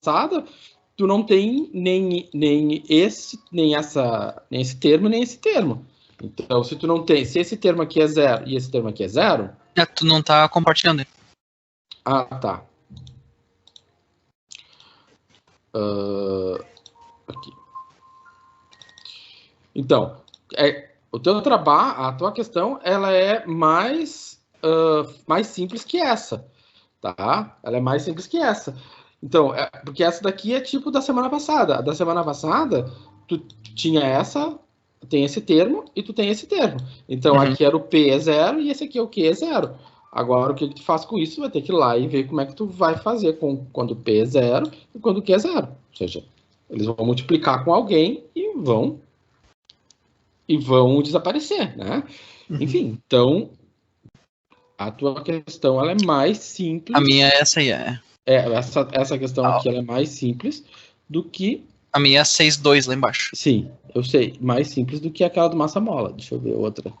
passada, tu não tem nem esse termo, nem esse termo. Então, se tu não tem, se esse termo aqui é 0 e esse termo aqui é 0... tu não tá compartilhando. Ah, tá. Aqui. Então, o teu trabalho, a tua questão, ela é mais simples que essa, tá? Ela é mais simples que essa. Então, porque essa daqui é tipo da semana passada. A da semana passada, tu tinha tem esse termo e tu tem esse termo. Então, aqui era o P é 0 e esse aqui é o Q é 0. Agora, o que tu faz com isso? Tu vai ter que ir lá e ver como é que tu vai fazer quando o P é 0 e quando o Q é 0. Ou seja, eles vão multiplicar com alguém e vão desaparecer, né? Enfim, então, a tua questão ela é mais simples. A minha é essa aí, essa questão aqui ela é mais simples do que... A minha é 6,2 lá embaixo. Sim, eu sei. Mais simples do que aquela do massa mola. Deixa eu ver outra.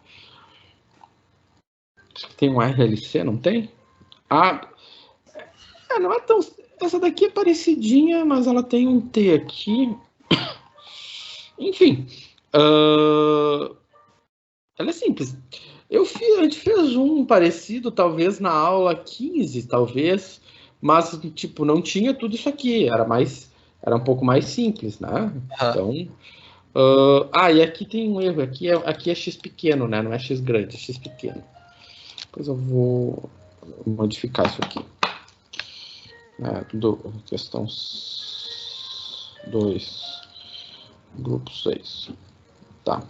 Tem um RLC, não tem? Não é tão... Essa daqui é parecidinha, mas ela tem um T aqui. Enfim. Ela é simples. A gente fez um parecido, talvez, na aula 15, talvez. Mas, tipo, não tinha tudo isso aqui. Era um pouco mais simples, né? Então... e aqui tem um erro. Aqui é x pequeno, né? Não é x grande, é x pequeno. Depois eu vou modificar isso aqui. Questão 2, grupo 6. Tá.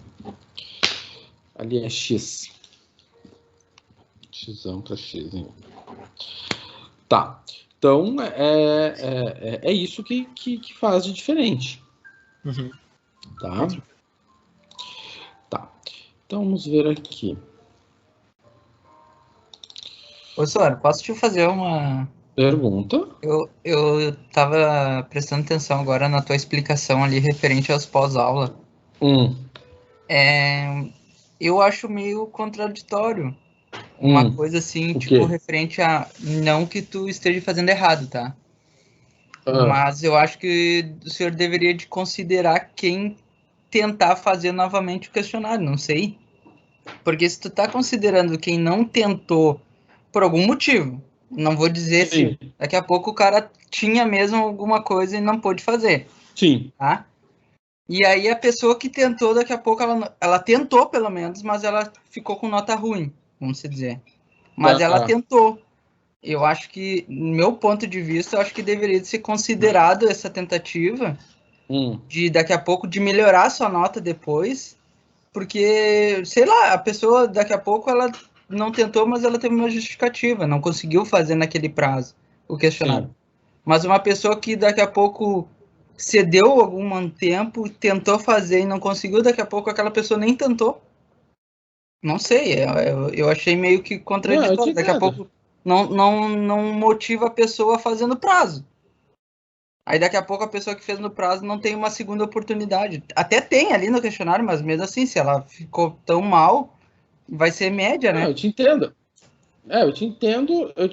Ali é x. Xão para x. Tá. Então, é isso que faz de diferente. Tá. Então, vamos ver aqui. Ô, Soares, posso te fazer uma... Pergunta? Eu tava prestando atenção agora na tua explicação ali referente aos pós-aula. Eu acho meio contraditório. Uma coisa assim, tipo, referente a... Não que tu esteja fazendo errado, tá? Mas eu acho que o senhor deveria de considerar quem tentar fazer novamente o questionário, não sei. Porque se tu tá considerando quem não tentou por algum motivo, não vou dizer se daqui a pouco o cara tinha mesmo alguma coisa e não pôde fazer. Sim. Tá? E aí a pessoa que tentou, daqui a pouco ela tentou pelo menos, mas ela ficou com nota ruim, vamos dizer. Mas ela tentou. Eu acho que, no meu ponto de vista, eu acho que deveria ser considerado essa tentativa de, daqui a pouco, de melhorar a sua nota depois, porque, sei lá, a pessoa, daqui a pouco, ela não tentou, mas ela teve uma justificativa, não conseguiu fazer naquele prazo o questionário. Mas uma pessoa que, daqui a pouco, cedeu algum tempo, tentou fazer e não conseguiu, daqui a pouco aquela pessoa nem tentou. Não sei, eu achei meio que contraditório. Daqui a pouco não motiva a pessoa fazendo prazo. Aí daqui a pouco a pessoa que fez no prazo não tem uma segunda oportunidade. Até tem ali no questionário, mas mesmo assim, se ela ficou tão mal, vai ser média, né? Eu te entendo. Eu te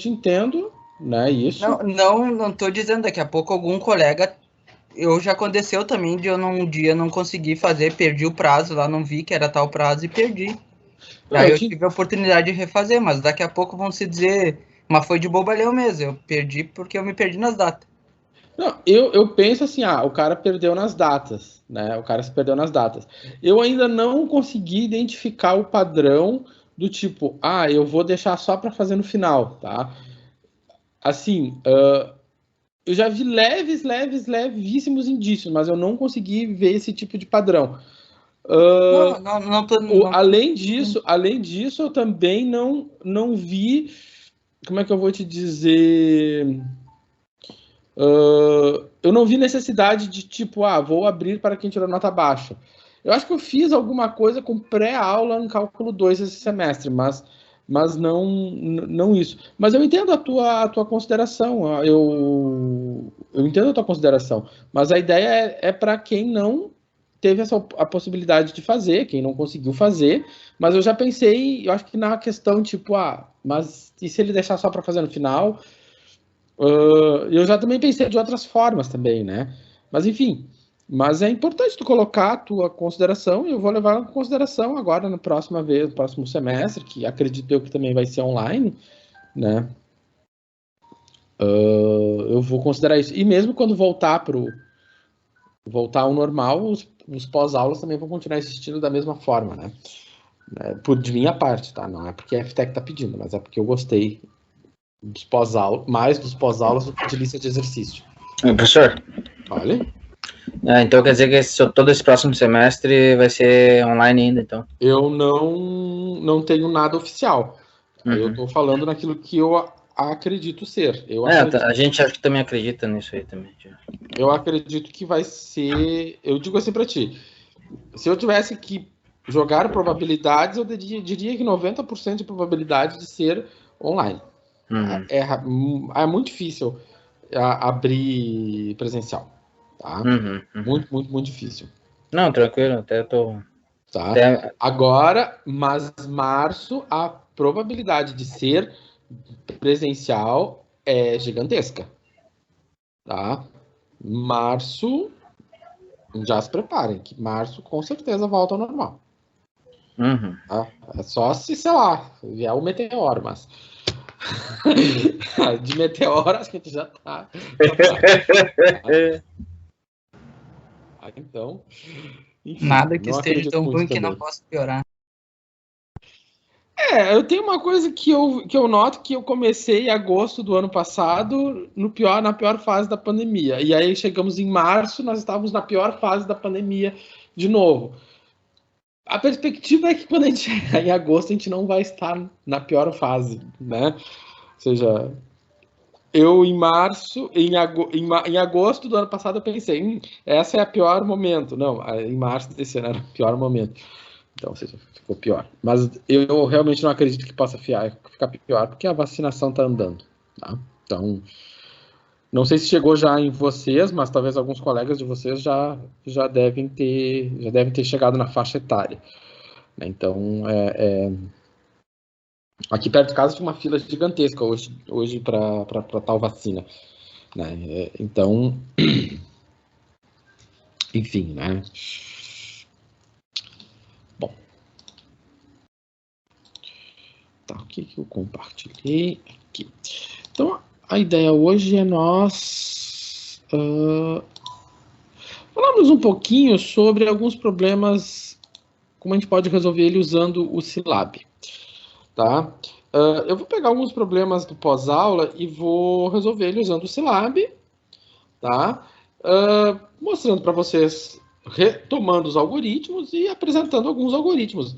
entendo, né? Isso. Não tô dizendo, daqui a pouco algum colega... Já aconteceu também de eu um dia não conseguir fazer, perdi o prazo lá, não vi que era tal prazo e perdi. Aí eu tive a oportunidade de refazer, mas daqui a pouco vão se dizer, mas foi de bobalhão mesmo, eu perdi porque eu me perdi nas datas. Não, eu penso assim, o cara perdeu nas datas, né? O cara se perdeu nas datas. Eu ainda não consegui identificar o padrão do tipo, eu vou deixar só para fazer no final, tá? Assim, eu já vi levíssimos indícios, mas eu não consegui ver esse tipo de padrão. Além disso, eu também não vi, como é que eu vou te dizer... eu não vi necessidade de tipo, vou abrir para quem tirou nota baixa. Eu acho que eu fiz alguma coisa com pré-aula em cálculo 2 esse semestre, mas não isso. Mas eu entendo a tua consideração, eu entendo a tua consideração, mas a ideia é para quem não teve a possibilidade de fazer, quem não conseguiu fazer, mas eu já pensei, eu acho que na questão tipo, mas e se ele deixar só para fazer no final? Eu já também pensei de outras formas também, né? Mas enfim, mas é importante tu colocar a tua consideração e eu vou levar em consideração agora na próxima vez, no próximo semestre, que acredito eu que também vai ser online, né? Eu vou considerar isso. E mesmo quando voltar ao normal, os pós-aulas também vão continuar existindo da mesma forma, né? Por de minha parte, tá? Não é porque a FTEC tá pedindo, mas é porque eu gostei dos pós-aulas, mais dos pós-aulas do que de lista de exercício. Professor? Olha. Então quer dizer que todo esse próximo semestre vai ser online ainda, então? Eu não tenho nada oficial. Eu estou falando naquilo que eu acredito ser. A gente acho que também acredita nisso aí também. Eu acredito que vai ser... Eu digo assim para ti. Se eu tivesse que jogar probabilidades, eu diria que 90% de probabilidade de ser online. É muito difícil abrir presencial. Tá? Muito, muito, muito difícil. Não, tranquilo, até tô... Tá? Agora, mas março, a probabilidade de ser presencial é gigantesca. Tá? Março, já se preparem, que março com certeza volta ao normal. Tá? É só se, sei lá, vier o meteoro, mas... de meteoro, acho que a gente já tá. Então... Enfim, nada que esteja tão ruim que não possa piorar. Eu tenho uma coisa que eu noto que eu comecei em agosto do ano passado na pior fase da pandemia. E aí chegamos em março, nós estávamos na pior fase da pandemia de novo. A perspectiva é que quando a gente chegar em agosto, a gente não vai estar na pior fase, né? Ou seja, eu em março, em agosto do ano passado, eu pensei, essa é a pior momento. Não, em março desse ano era o pior momento. Então, ou seja, ficou pior. Mas eu realmente não acredito que possa ficar pior, porque a vacinação está andando. Tá? Então, não sei se chegou já em vocês, mas talvez alguns colegas de vocês já devem ter chegado na faixa etária. Então, aqui perto de casa tinha uma fila gigantesca hoje para tal vacina. Né? Então, enfim, né? Bom. Tá, o que eu compartilhei aqui? Então, a ideia hoje é nós falarmos um pouquinho sobre alguns problemas, como a gente pode resolver ele usando o Silab. Tá? Eu vou pegar alguns problemas do pós-aula e vou resolver ele usando o Silab, tá? Mostrando para vocês, retomando os algoritmos e apresentando alguns algoritmos.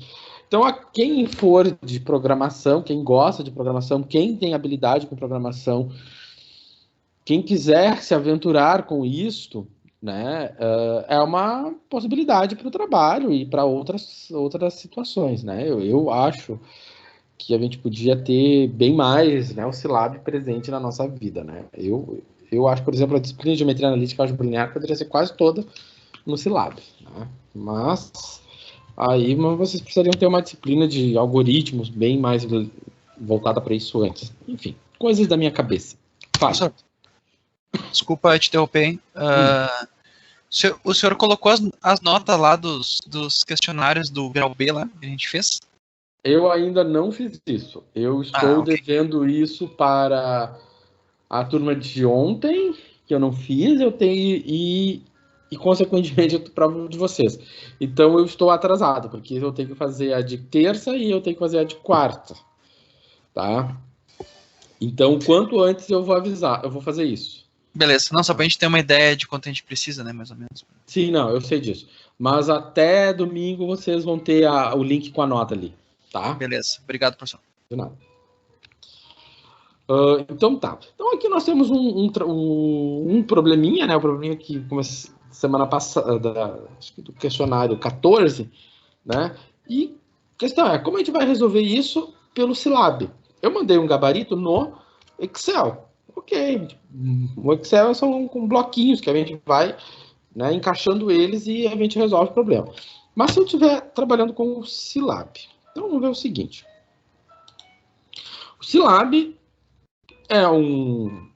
Então, a quem for de programação, quem gosta de programação, quem tem habilidade com programação, quem quiser se aventurar com isto, né, é uma possibilidade para o trabalho e para outras situações, né? Eu acho que a gente podia ter bem mais, né, o Silab presente na nossa vida, né? Eu acho, por exemplo, a disciplina de geometria analítica e álgebra linear poderia ser quase toda no Silab, né? Mas aí vocês precisariam ter uma disciplina de algoritmos bem mais voltada para isso antes. Enfim, coisas da minha cabeça. Fala. Desculpa te interromper, hein? O senhor colocou as notas lá dos questionários do grau B lá que a gente fez? Eu ainda não fiz isso. Eu estou devendo isso para a turma de ontem, que eu não fiz, eu tenho e consequentemente eu provo de vocês. Então eu estou atrasado, porque eu tenho que fazer a de terça e eu tenho que fazer a de quarta. Tá? Então, quanto antes eu vou avisar, eu vou fazer isso. Beleza, não, só pra gente ter uma ideia de quanto a gente precisa, né, mais ou menos. Sim, não, eu sei disso. Mas até domingo vocês vão ter o link com a nota ali, tá? Beleza, obrigado, professor. De nada. Então tá. Então aqui nós temos um probleminha, né? O probleminha que começou semana passada, acho que do questionário 14, né? E a questão é, como a gente vai resolver isso pelo Silab? Eu mandei um gabarito no Excel. Ok. O Excel são com bloquinhos que a gente vai, né, encaixando eles e a gente resolve o problema. Mas se eu estiver trabalhando com o Silab, então vamos ver o seguinte. O Silab é um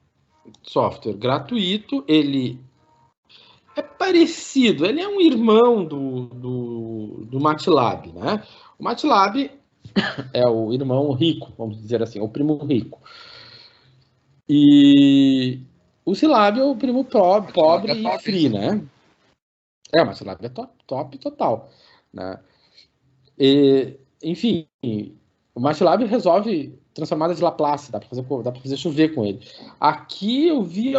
software gratuito, ele é parecido, ele é um irmão do MATLAB, né? O MATLAB é o irmão rico, vamos dizer assim, o primo rico. E o Scilab é o primo pobre e free, né? O MATLAB é top total, né? E, enfim, o MATLAB resolve transformadas de Laplace, dá para fazer chover com ele. Aqui eu vi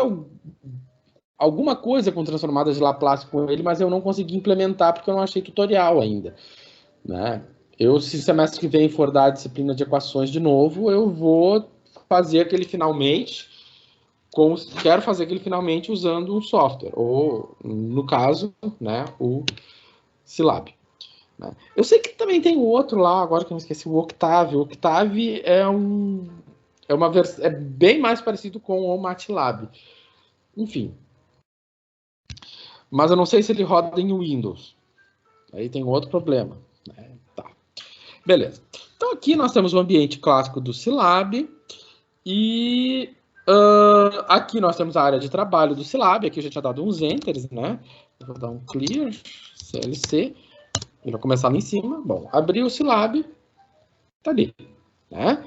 alguma coisa com transformadas de Laplace com ele, mas eu não consegui implementar porque eu não achei tutorial ainda, né? Se semestre que vem for dar a disciplina de equações de novo, eu vou fazer aquele finalmente, quero fazer aquele finalmente usando um software, ou, no caso, né, o Scilab. Né? Eu sei que também tem o outro lá, agora que eu me esqueci, o Octave. O Octave é bem mais parecido com o MATLAB. Enfim. Mas eu não sei se ele roda em Windows. Aí tem outro problema. Né? Tá. Beleza. Então aqui nós temos o ambiente clássico do Scilab. E aqui nós temos a área de trabalho do Scilab. Aqui eu já tinha dado uns enters, né? Eu vou dar um clear, CLC. Ele vai começar lá em cima. Bom, abrir o Scilab. Tá ali. Né?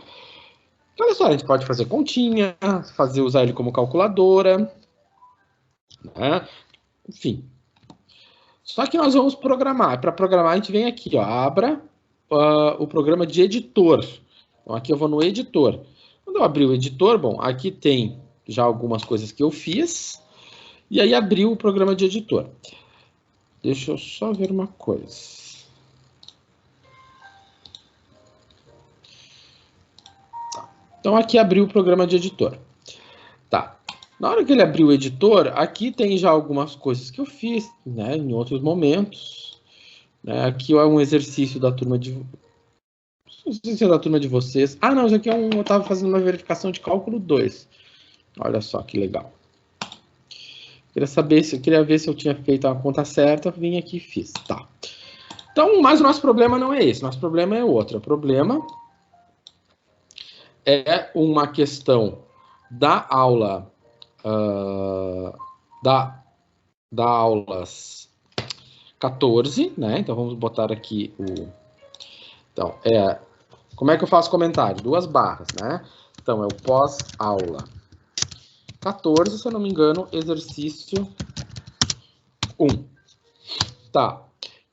Olha só, a gente pode fazer continha, usar ele como calculadora. Né? Enfim. Só que nós vamos programar. Para programar, a gente vem aqui, ó, abra o programa de editor. Então, aqui eu vou no editor. Quando eu abrir o editor, bom, aqui tem já algumas coisas que eu fiz. E aí abriu o programa de editor. Deixa eu só ver uma coisa. Então, aqui abriu o programa de editor. Tá. Na hora que ele abriu o editor, aqui tem já algumas coisas que eu fiz, né, em outros momentos. Né, aqui é um exercício da turma de... Não sei se é da turma de vocês. Ah, não, isso aqui eu estava fazendo uma verificação de cálculo 2. Olha só que legal. Queria ver se eu tinha feito a conta certa, vim aqui e fiz. Tá. Então, mas o nosso problema não é esse. Nosso problema é outro. O problema é uma questão da aula... da aulas 14, né? Então vamos botar aqui o... Então, como é que eu faço comentário? 2 barras, né? Então, é o pós-aula 14, se eu não me engano, exercício 1. Tá.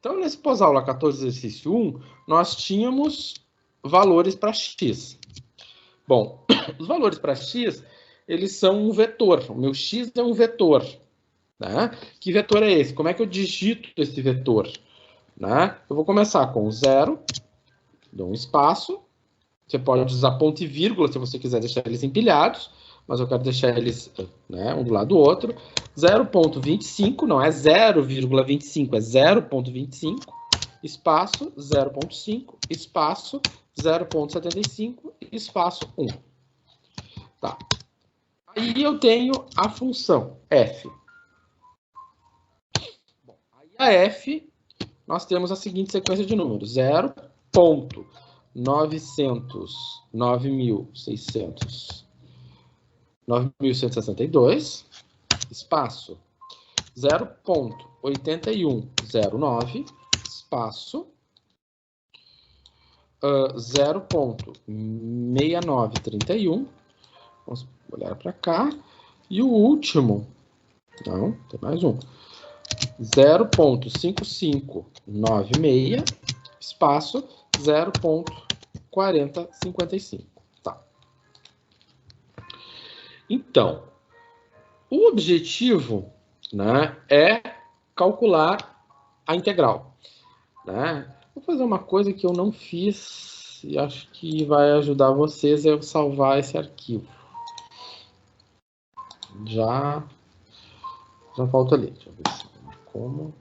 Então, nesse pós-aula 14, exercício 1, nós tínhamos valores para x. Bom, os valores para x, eles são um vetor. O meu x é um vetor. Né? Que vetor é esse? Como é que eu digito esse vetor? Né? Eu vou começar com 0, dou um espaço. Você pode usar ponto e vírgula se você quiser deixar eles empilhados, mas eu quero deixar eles, né, um do lado do outro. 0,25, não é 0,25, é 0,25, espaço 0,5, espaço 0,75, espaço 1. Tá. Aí eu tenho a função f. A f, nós temos a seguinte sequência de números: 9.162, espaço 0,8109, espaço 0,6931. Vamos olhar para cá. E o último, não, tem mais um. 0,5596, espaço 0,4055. Tá. Então, o objetivo, né, é calcular a integral. Né? Vou fazer uma coisa que eu não fiz e acho que vai ajudar vocês a salvar esse arquivo. Já falta ali. Deixa eu ver se como.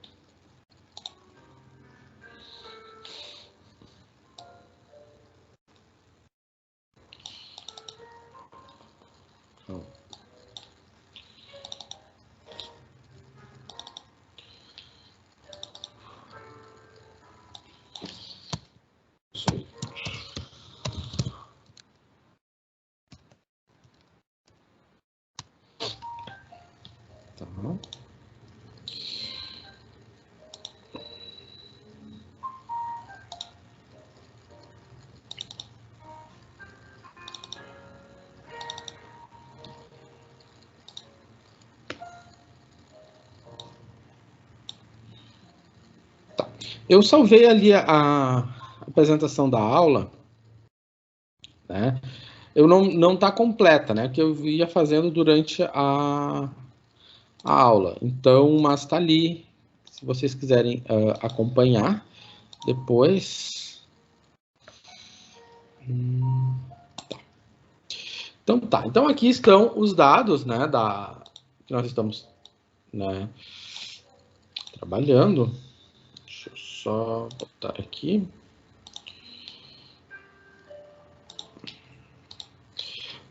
Eu salvei ali a apresentação da aula, né? Eu não tá completa, né? Que eu ia fazendo durante a aula. Então, mas tá ali, se vocês quiserem acompanhar depois. Tá. Então tá. Então aqui estão os dados, né? Que nós estamos, né, trabalhando. Deixa eu só botar aqui.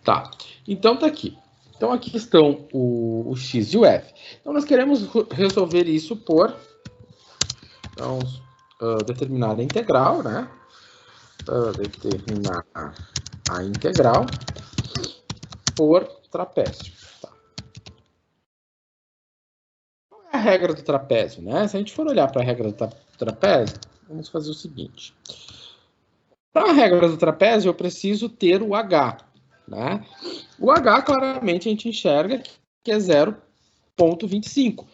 Tá. Então tá aqui. Então aqui estão o x e o f. Então nós queremos resolver isso por determinar a integral, né? Determinar a integral por trapézio. Tá. Qual é a regra do trapézio, né? Se a gente for olhar para a regra do trapézio, vamos fazer o seguinte. Para a regra do trapézio, eu preciso ter o h, né? O h, claramente, a gente enxerga que é 0,25. O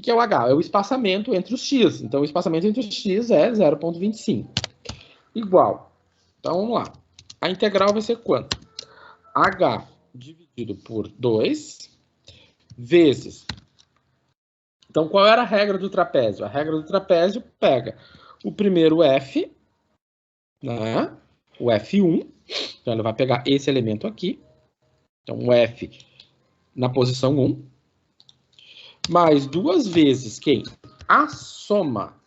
que é o h? É o espaçamento entre os x. Então, o espaçamento entre os x é 0,25. Igual. Então, vamos lá. A integral vai ser quanto? H dividido por 2 vezes... Então, qual era a regra do trapézio? A regra do trapézio pega o primeiro f, né? O f1. Então, ele vai pegar esse elemento aqui. Então, o f na posição 1. Mais 2 vezes quem? A soma.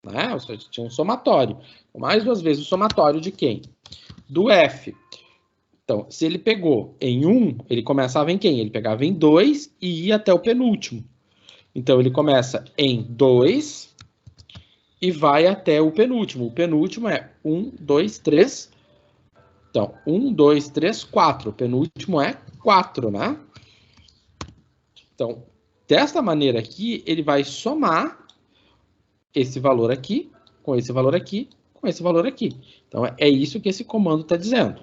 Né? Ou seja, tinha um somatório. Mais 2 vezes o somatório de quem? Do f. Então, se ele pegou em 1, ele começava em quem? Ele pegava em 2 e ia até o penúltimo. Então, ele começa em 2 e vai até o penúltimo. O penúltimo é 1, 2, 3. Então, 1, 2, 3, 4. O penúltimo é 4, né? Então, desta maneira aqui, ele vai somar esse valor aqui, com esse valor aqui, com esse valor aqui. Então, é isso que esse comando está dizendo.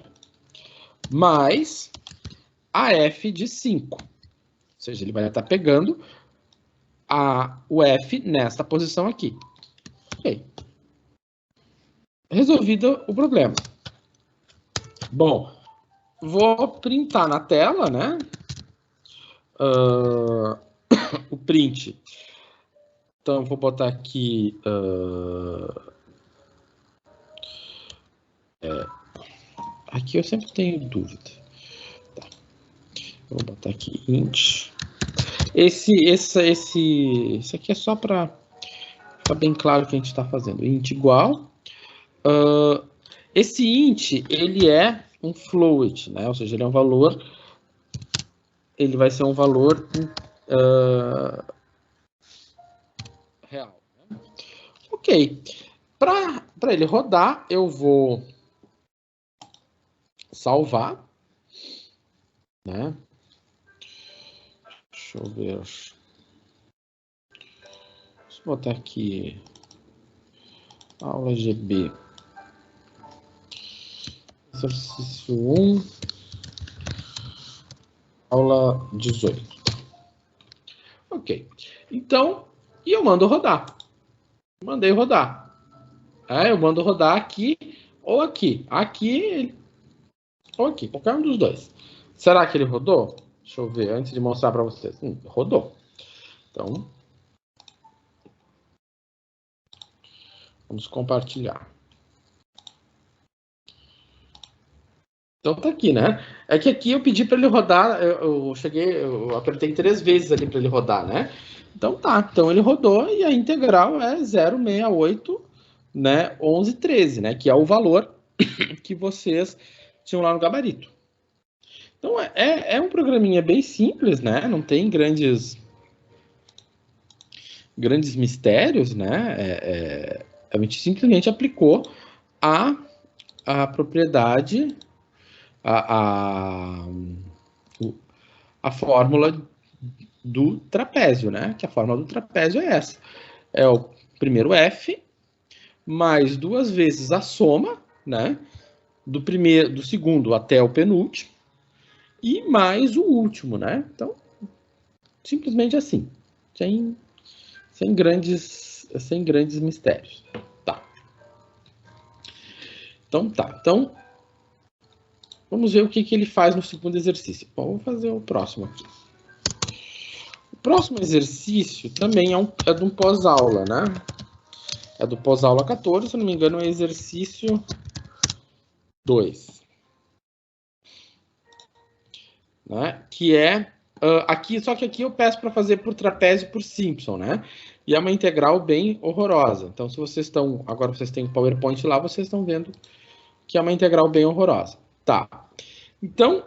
Mais a f de 5. Ou seja, ele vai estar pegando o f nesta posição aqui. Ok. Resolvido o problema. Bom, vou printar na tela, né? O print. Então, vou botar aqui... aqui eu sempre tenho dúvida. Tá. Vou botar aqui int. Esse aqui é só para ficar bem claro o que a gente está fazendo. Int igual. Esse int, ele é um float, né? Ou seja, ele é um valor... Ele vai ser um valor real. Né? Ok. Para ele rodar, eu vou salvar. Né? Deixa eu ver. Deixa eu botar aqui. Aula GB. Exercício 1. Aula 18. Ok. Então, e eu mando rodar. Mandei rodar. Eu mando rodar aqui ou aqui. Aqui ou aqui. Qualquer um dos dois. Será que ele rodou? Deixa eu ver, antes de mostrar para vocês. Rodou. Então, vamos compartilhar. Então tá aqui, né? É que aqui eu pedi para ele rodar, eu apertei 3 vezes ali para ele rodar, né? Então tá, então ele rodou e a integral é 0,68, né, 11,13, né, que é o valor que vocês tinham lá no gabarito. Então é um programinha bem simples, né? Não tem grandes mistérios, né? A gente simplesmente aplicou a propriedade, a fórmula do trapézio, né? Que a fórmula do trapézio é essa. É o primeiro f mais 2 vezes a soma, né? Do segundo até o penúltimo e mais o último, né? Então, simplesmente assim, sem sem grandes mistérios. Tá. Então, tá. Então, vamos ver o que ele faz no segundo exercício. Bom, vou fazer o próximo aqui. O próximo exercício também é de um pós-aula, né? É do pós-aula 14, se não me engano, é exercício 2. Né? Que é aqui, só que aqui eu peço para fazer por trapézio por Simpson, né? E é uma integral bem horrorosa. Então, se vocês estão, agora vocês têm o PowerPoint lá, vocês estão vendo que é uma integral bem horrorosa. Tá. Então,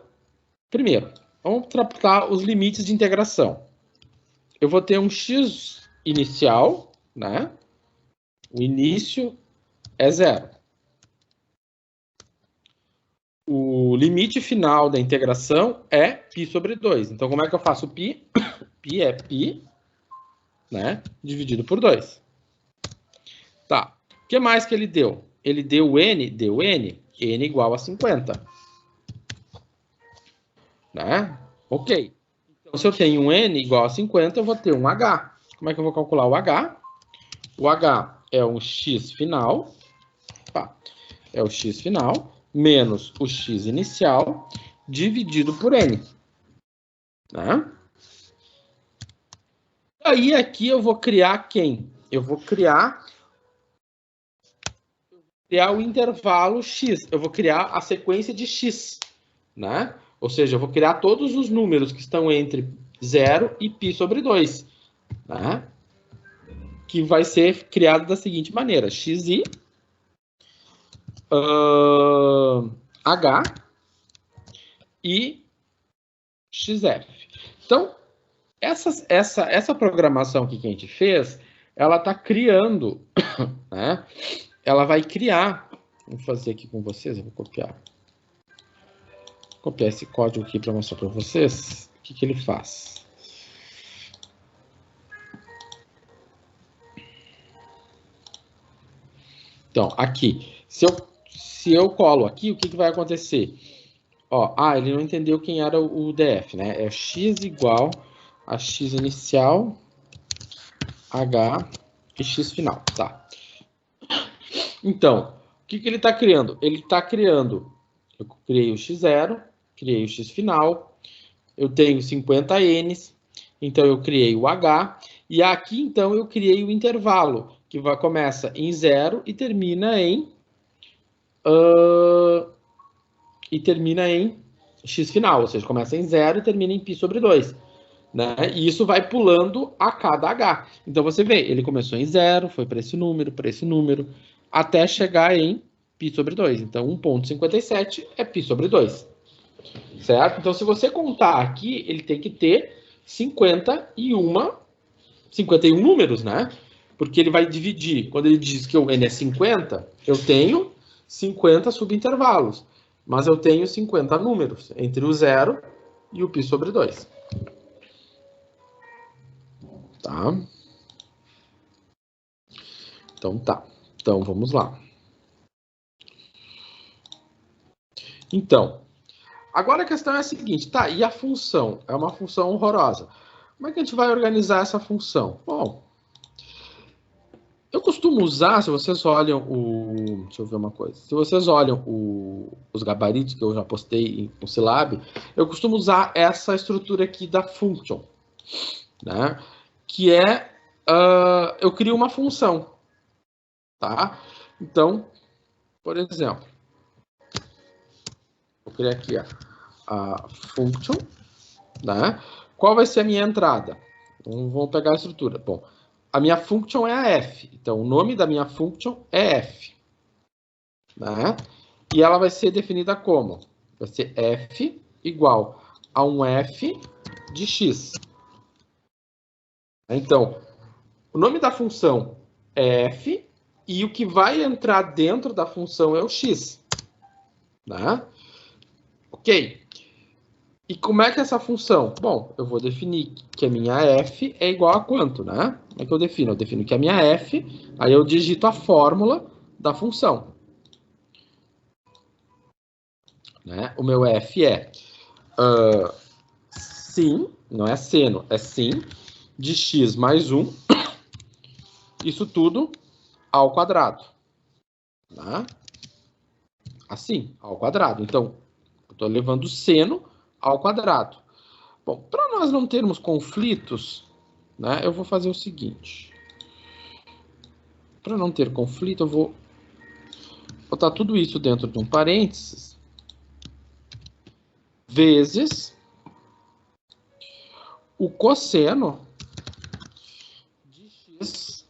primeiro, vamos tratar os limites de integração. Eu vou ter um x inicial, né? O início é 0. O limite final da integração é π sobre 2. Então, como é que eu faço π? Π é π, né? Dividido por 2. Tá. O que mais que ele deu? Ele deu n, n igual a 50. Né? Ok. Então, se eu tenho um n igual a 50, eu vou ter um h. Como é que eu vou calcular o h? O h é um x final. Tá. É o x final menos o x inicial dividido por n. Né? Aí aqui eu vou criar quem? Eu vou criar o intervalo x. Eu vou criar a sequência de x. Né? Ou seja, eu vou criar todos os números que estão entre 0 e π sobre 2. Né? Que vai ser criado da seguinte maneira. xi h e xf. Então, essa programação aqui que a gente fez, ela está criando, né? Ela vai criar, vou fazer aqui com vocês, eu vou copiar esse código aqui para mostrar para vocês o que ele faz. Então, aqui, se eu colo aqui, o que vai acontecer? Ó, ele não entendeu quem era o DF, né? É x igual a x inicial, h e x final, tá? Então, o que ele está criando? Ele está criando, eu criei o x0, criei o x final, eu tenho 50 n's, então eu criei o h, e aqui então eu criei o intervalo, que começa em 0 e termina em x final, ou seja, começa em 0 e termina em π sobre 2. Né? E isso vai pulando a cada h. Então você vê, ele começou em 0, foi para esse número, até chegar em π sobre 2. Então 1,57 é π sobre 2. Certo? Então se você contar aqui, ele tem que ter 51 números, né? Porque ele vai dividir, quando ele diz que o n é 50, eu tenho 50 subintervalos, mas eu tenho 50 números entre o 0 e o π sobre 2. Tá? Então tá. Então vamos lá. Então, agora a questão é a seguinte, tá? E a função? É uma função horrorosa. Como é que a gente vai organizar essa função? Bom, eu costumo usar, se vocês olham deixa eu ver uma coisa. Se vocês olham os gabaritos que eu já postei no Scilab, eu costumo usar essa estrutura aqui da function, né? Que é, eu crio uma função, tá? Então, por exemplo, vou criar aqui a function, né? Qual vai ser a minha entrada? Então, vamos pegar a estrutura. Bom, a minha function é a f. Então, o nome da minha function é f. Né? E ela vai ser definida como? Vai ser f igual a um f de x. Então, o nome da função é f e o que vai entrar dentro da função é o x. Né? Ok. E como é que é essa função? Bom, eu vou definir que a minha f é igual a quanto, né? Como é que eu defino? Eu defino que a minha f, aí eu digito a fórmula da função. Né? O meu f é sim, não é seno, é sim, de x mais 1 Isso tudo ao quadrado. Tá? Assim, ao quadrado. Então, eu estou levando seno ao quadrado. Bom, para nós não termos conflitos, né, eu vou fazer o seguinte. Para não ter conflito, eu vou botar tudo isso dentro de um parênteses, vezes o cosseno de x,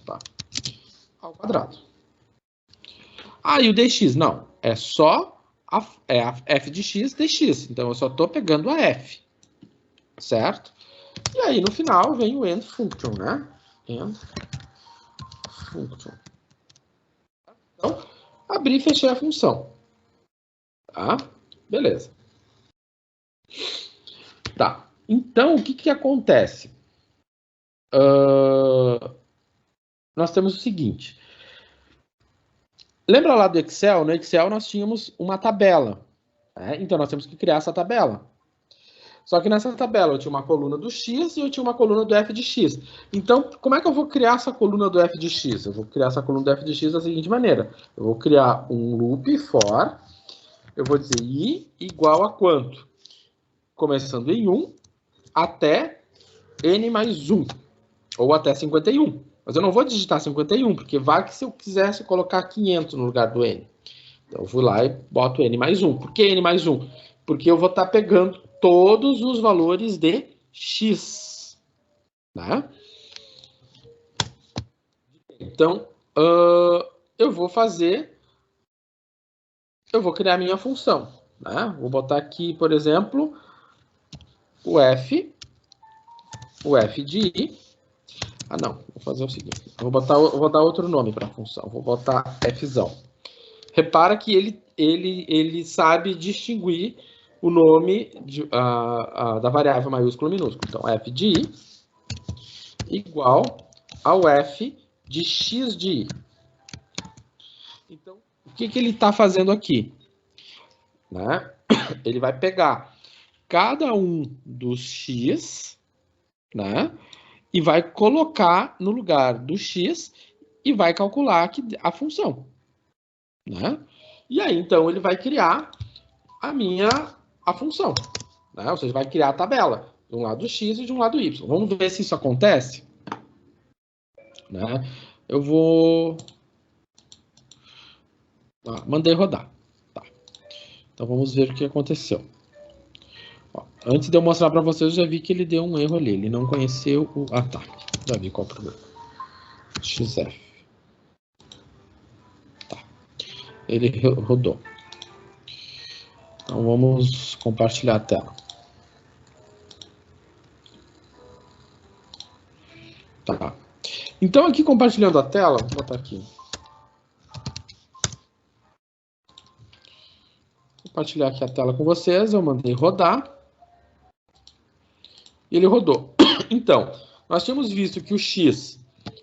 tá, ao quadrado. E o dx, não, é só a f de x dx, então eu só estou pegando a f, certo? E aí no final vem o end function, né? End function. Então, abri e fechei a função. Tá? Beleza. Tá. Então, o que acontece? Nós temos o seguinte. Lembra lá do Excel? No Excel nós tínhamos uma tabela. Né? Então, nós temos que criar essa tabela. Só que nessa tabela eu tinha uma coluna do x e eu tinha uma coluna do f de x. Então, como é que eu vou criar essa coluna do f de x? Eu vou criar essa coluna do f de x da seguinte maneira. Eu vou criar um loop for, eu vou dizer i igual a quanto? Começando em 1 até n mais 1, ou até 51. Mas eu não vou digitar 51, porque vai que se eu quisesse colocar 500 no lugar do n. Então eu vou lá e boto n mais 1. Por que n mais 1? Porque eu vou estar pegando todos os valores de x. Né? Então, eu vou criar a minha função. Né? Vou botar aqui, por exemplo, o f de i. Não, vou fazer o seguinte. Eu vou dar outro nome para a função. Vou botar fzão. Repara que ele sabe distinguir o nome da variável maiúsculo e minúsculo. Então, f de i igual ao f de x de i. Então, o que ele está fazendo aqui? Né? Ele vai pegar cada um dos x, né? E vai colocar no lugar do x e vai calcular aqui a função. Né? E aí, então, ele vai criar a função. Né? Ou seja, vai criar a tabela. De um lado x e de um lado y. Vamos ver se isso acontece? Né? Eu vou... mandei rodar. Tá. Então, vamos ver o que aconteceu. Antes de eu mostrar para vocês, eu já vi que ele deu um erro ali. Ele não conheceu o... tá. Já vi qual é o problema. XF. Tá. Ele rodou. Então, vamos compartilhar a tela. Tá. Então, aqui compartilhando a tela, vou botar aqui. Compartilhar aqui a tela com vocês. Eu mandei rodar. E ele rodou. Então, nós tínhamos visto que o x,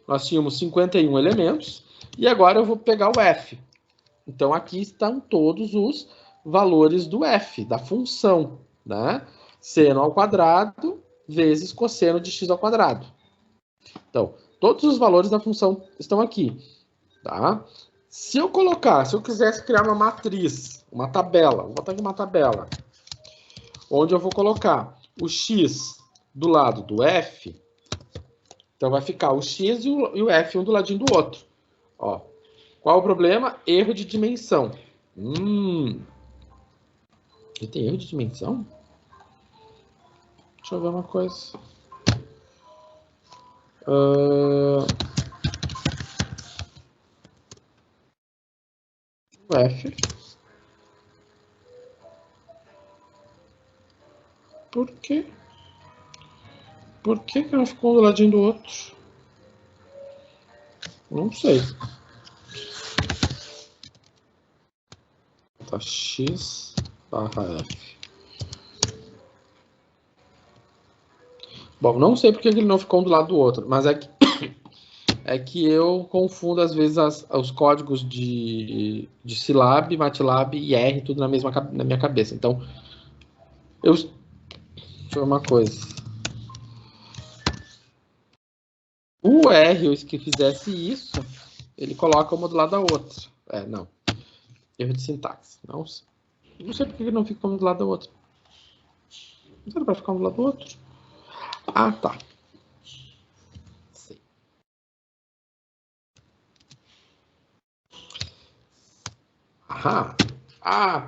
nós tínhamos 51 elementos, e agora eu vou pegar o f. Então, aqui estão todos os valores do f, da função, né? Seno ao quadrado vezes cosseno de x ao quadrado. Então, todos os valores da função estão aqui, tá? Se eu quisesse criar uma matriz, uma tabela, vou botar aqui uma tabela, onde eu vou colocar o x do lado do f, então vai ficar o x e o f um do ladinho do outro. Ó, qual o problema? Erro de dimensão. Ele tem erro de dimensão? Deixa eu ver uma coisa. O f. Por quê? Por que não ficou um do ladinho do outro? Não sei. Tá x barra f. Bom, não sei porque ele não ficou um do lado do outro, mas é que eu confundo às vezes os códigos de Scilab, MATLAB e R, tudo na minha cabeça. Então, deixa eu ver uma coisa. O R, que fizesse isso, ele coloca uma do lado da outra. Não. Erro de sintaxe. Não sei por que não fica uma do lado da outra. Não era para ficar um do lado do outro. Ah, tá. Sei.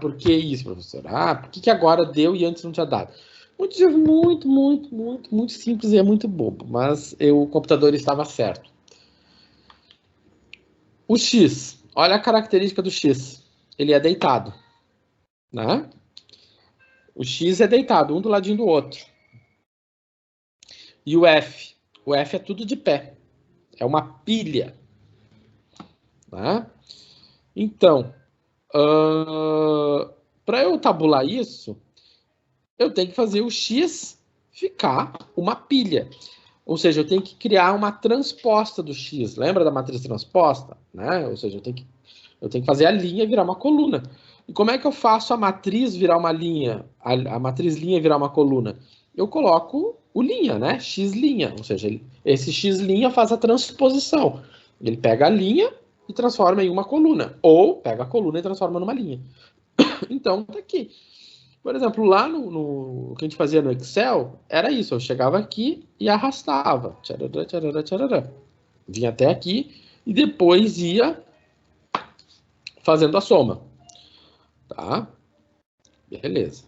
Por que isso, professor? Por que agora deu e antes não tinha dado? Motivo muito simples e é muito bobo, mas o computador estava certo. O X, olha a característica do X. Ele é deitado, né? O X é deitado, um do ladinho do outro. E o F é tudo de pé. É uma pilha. Né? Então, para eu tabular isso, eu tenho que fazer o X ficar uma pilha. Ou seja, eu tenho que criar uma transposta do X. Lembra da matriz transposta? Né? Ou seja, eu tenho que fazer a linha virar uma coluna. E como é que eu faço a matriz virar uma linha? A matriz linha virar uma coluna? Eu coloco o linha, né? X linha. Ou seja, esse X linha faz a transposição. Ele pega a linha e transforma em uma coluna. Ou pega a coluna e transforma numa linha. Então, tá aqui. Por exemplo, lá no que a gente fazia no Excel, era isso. Eu chegava aqui e arrastava. Tcharará, tcharará, tcharará. Vinha até aqui e depois ia fazendo a soma. Tá? Beleza.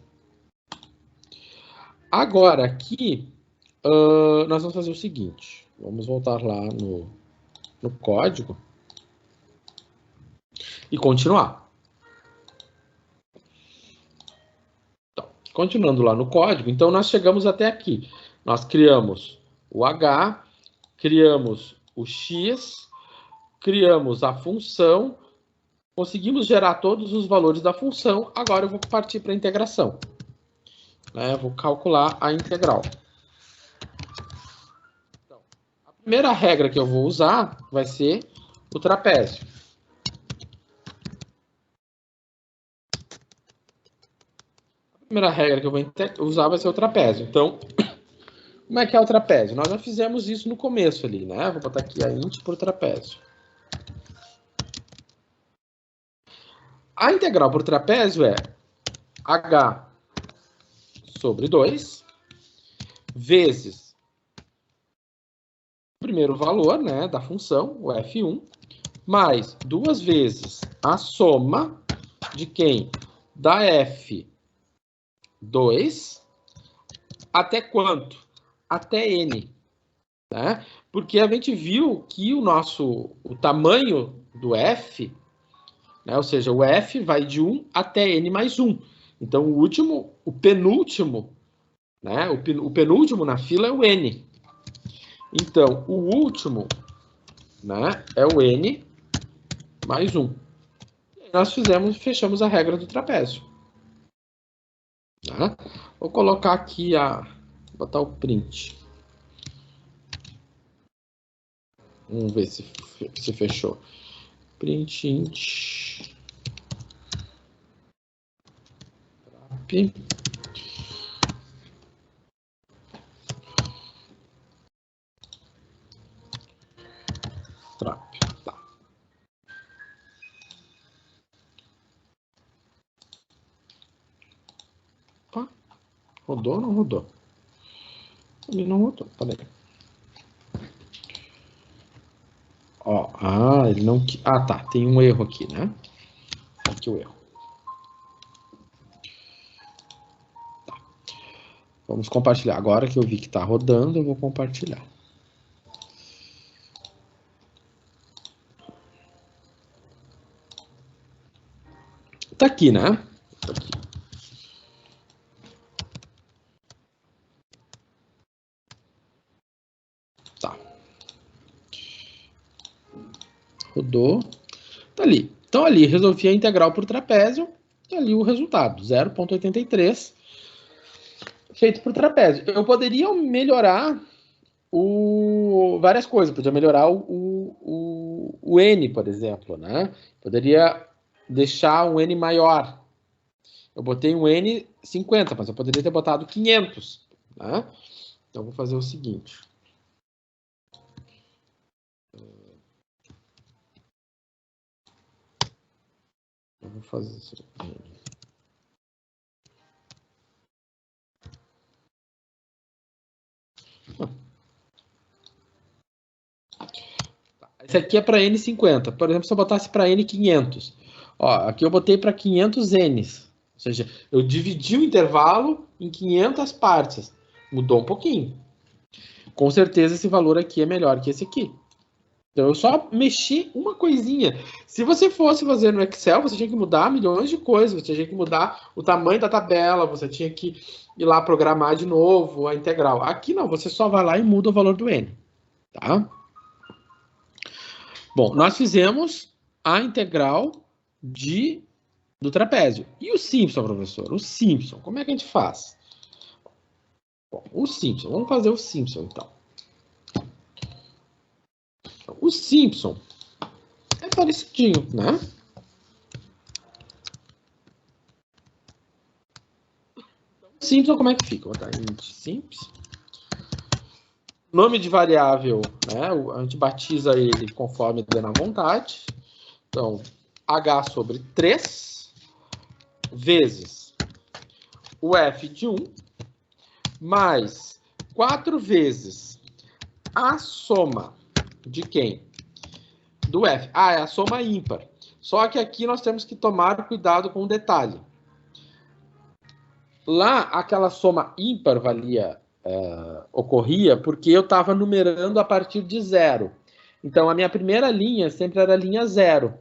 Agora, aqui, nós vamos fazer o seguinte. Vamos voltar lá no código e continuar. Então, continuando lá no código, então nós chegamos até aqui. Nós criamos o H, criamos o X, criamos a função, conseguimos gerar todos os valores da função, agora eu vou partir para a integração. Eu vou calcular a integral. Então, a primeira regra que eu vou usar vai ser o trapézio. A primeira regra que eu vou usar vai ser o trapézio. Então, como é que é o trapézio? Nós já fizemos isso no começo ali, né? Vou botar aqui a int por trapézio. A integral por trapézio é h sobre 2 vezes o primeiro valor, né, da função, o f1, mais 2 vezes a soma de quem? Da f2 até quanto? Até n. Né? Porque a gente viu que o tamanho do f, né, ou seja, o f vai de 1 até n mais 1. Então, o penúltimo, né, o penúltimo na fila é o n. Então, o último, né, é o n mais 1. E nós fechamos a regra do trapézio. Tá? Vou colocar aqui botar o print. Vamos ver se fechou. Print int. Trap. Tá. Opa. Rodou ou não rodou? Ele não rodou. Peraí. Ele não... tá. Tem um erro aqui, né? Aqui o erro. Tá. Vamos compartilhar. Agora que eu vi que está rodando, eu vou compartilhar. Tá aqui, né? Tá aqui. Tá. Rodou. Tá ali. Então, ali, resolvi a integral por trapézio. Tá ali o resultado, 0,83 feito por trapézio. Eu poderia melhorar várias coisas. Podia melhorar o n, por exemplo, né? Poderia deixar um n maior. Eu botei um n 50, mas eu poderia ter botado 500, né? Então, vou fazer o seguinte. vou fazer isso aqui. Esse aqui é para N50. Por exemplo, se eu botasse para N500. Ó, aqui eu botei para 500 Ns. Ou seja, eu dividi o intervalo em 500 partes. Mudou um pouquinho. Com certeza esse valor aqui é melhor que esse aqui. Então eu só mexi uma coisinha. Se você fosse fazer no Excel, você tinha que mudar milhões de coisas. Você tinha que mudar o tamanho da tabela. Você tinha que ir lá programar de novo a integral. Aqui não, você só vai lá e muda o valor do N. Tá? Bom, nós fizemos a integral do trapézio. E o Simpson, professor? O Simpson, como é que a gente faz? Bom, o Simpson, vamos fazer o Simpson, então. O Simpson é parecidinho, né? O Simpson, como é que fica? Vou botar índice simples. Nome de variável, né? A gente batiza ele conforme der na vontade. Então, h sobre 3 vezes o f de 1 mais 4 vezes a soma de quem? Do f. Ah, é a soma ímpar. Só que aqui nós temos que tomar cuidado com um detalhe. Lá, aquela soma ímpar ocorria porque eu estava numerando a partir de 0. Então, a minha primeira linha sempre era a linha 0.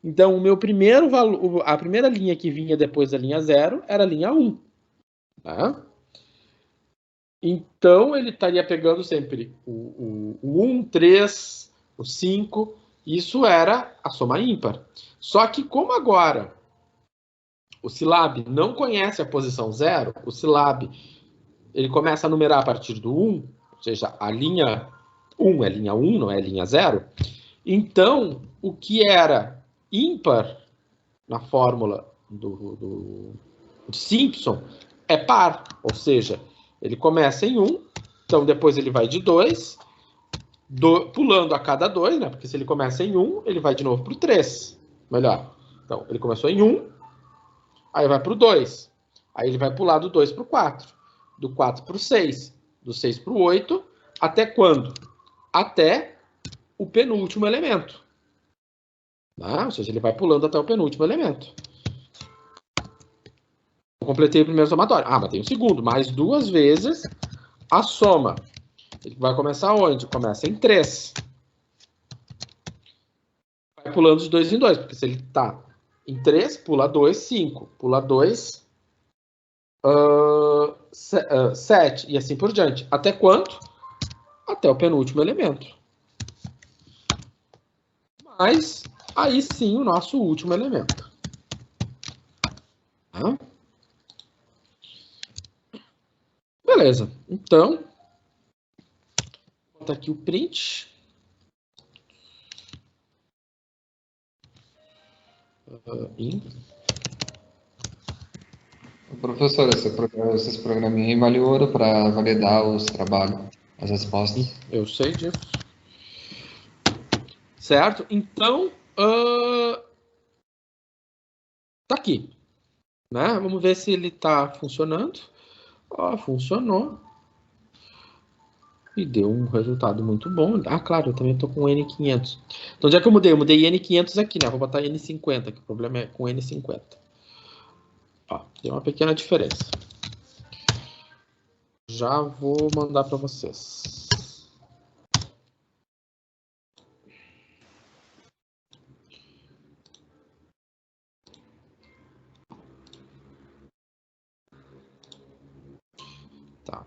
Então, o meu primeiro valor, a primeira linha que vinha depois da linha 0 era a linha 1. Tá? Então, ele estaria pegando sempre o 1, 3, o 5. Isso era a soma ímpar. Só que como agora o Silab não conhece a posição 0, o Silab ele começa a numerar a partir do 1, ou seja, a linha 1 é linha 1, não é linha 0. Então, o que era ímpar na fórmula do Simpson é par, ou seja, ele começa em 1, então depois ele vai de 2, pulando a cada 2, né? Porque se ele começa em 1, ele vai de novo para o 3. Melhor. Então, ele começou em 1, aí vai para o 2. Aí ele vai pular do 2 para o 4. Do 4 para o 6. Do 6 para o 8. Até quando? Até o penúltimo elemento. Tá? Ou seja, ele vai pulando até o penúltimo elemento. Eu completei o primeiro somatório. Ah, mas tem o segundo. Mais 2 vezes a soma. Ele vai começar onde? Começa em 3. Vai pulando de 2 em 2, porque se ele está em 3, pula 2, 5. Pula 2, 7. E assim por diante. Até quanto? Até o penúltimo elemento. Mas, aí sim, o nosso último elemento. Tá? Beleza. Então, vou botar aqui o print. Professor, esses programinhas aí vale ouro para validar os trabalhos, as respostas. Eu sei disso. Certo? Então, tá aqui. Né? Vamos ver se ele tá funcionando. Ó, funcionou. E deu um resultado muito bom. Ah, claro, eu também estou com N500. Então, onde é que eu mudei? Eu mudei N500 aqui, né? Vou botar N50, que o problema é com N50. Ó, tem uma pequena diferença. Já vou mandar para vocês. Tá.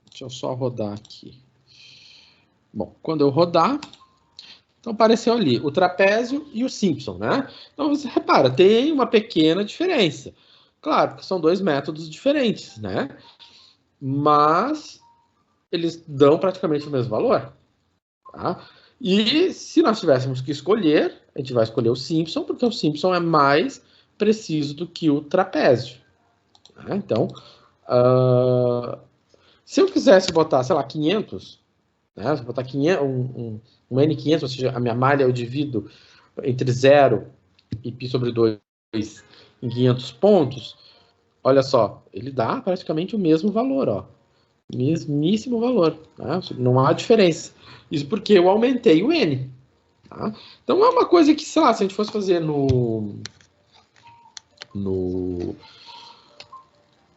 Deixa eu só rodar aqui. Bom, quando eu rodar, então apareceu ali o trapézio e o Simpson, né? Então você repara, tem uma pequena diferença. Claro que são dois métodos diferentes, né? Mas eles dão praticamente o mesmo valor. Tá? E se nós tivéssemos que escolher, a gente vai escolher o Simpson, porque o Simpson é mais preciso do que o trapézio. Tá? Então, se eu quisesse botar, sei lá, 500, né? Se eu botar 500, um N500, ou seja, a minha malha eu divido entre 0 e π sobre 2 em 500 pontos, olha só, ele dá praticamente o mesmo valor, ó. Mesmíssimo valor, tá? Não há diferença. Isso porque eu aumentei o N. Tá? Então é uma coisa que, sei lá, se a gente fosse fazer no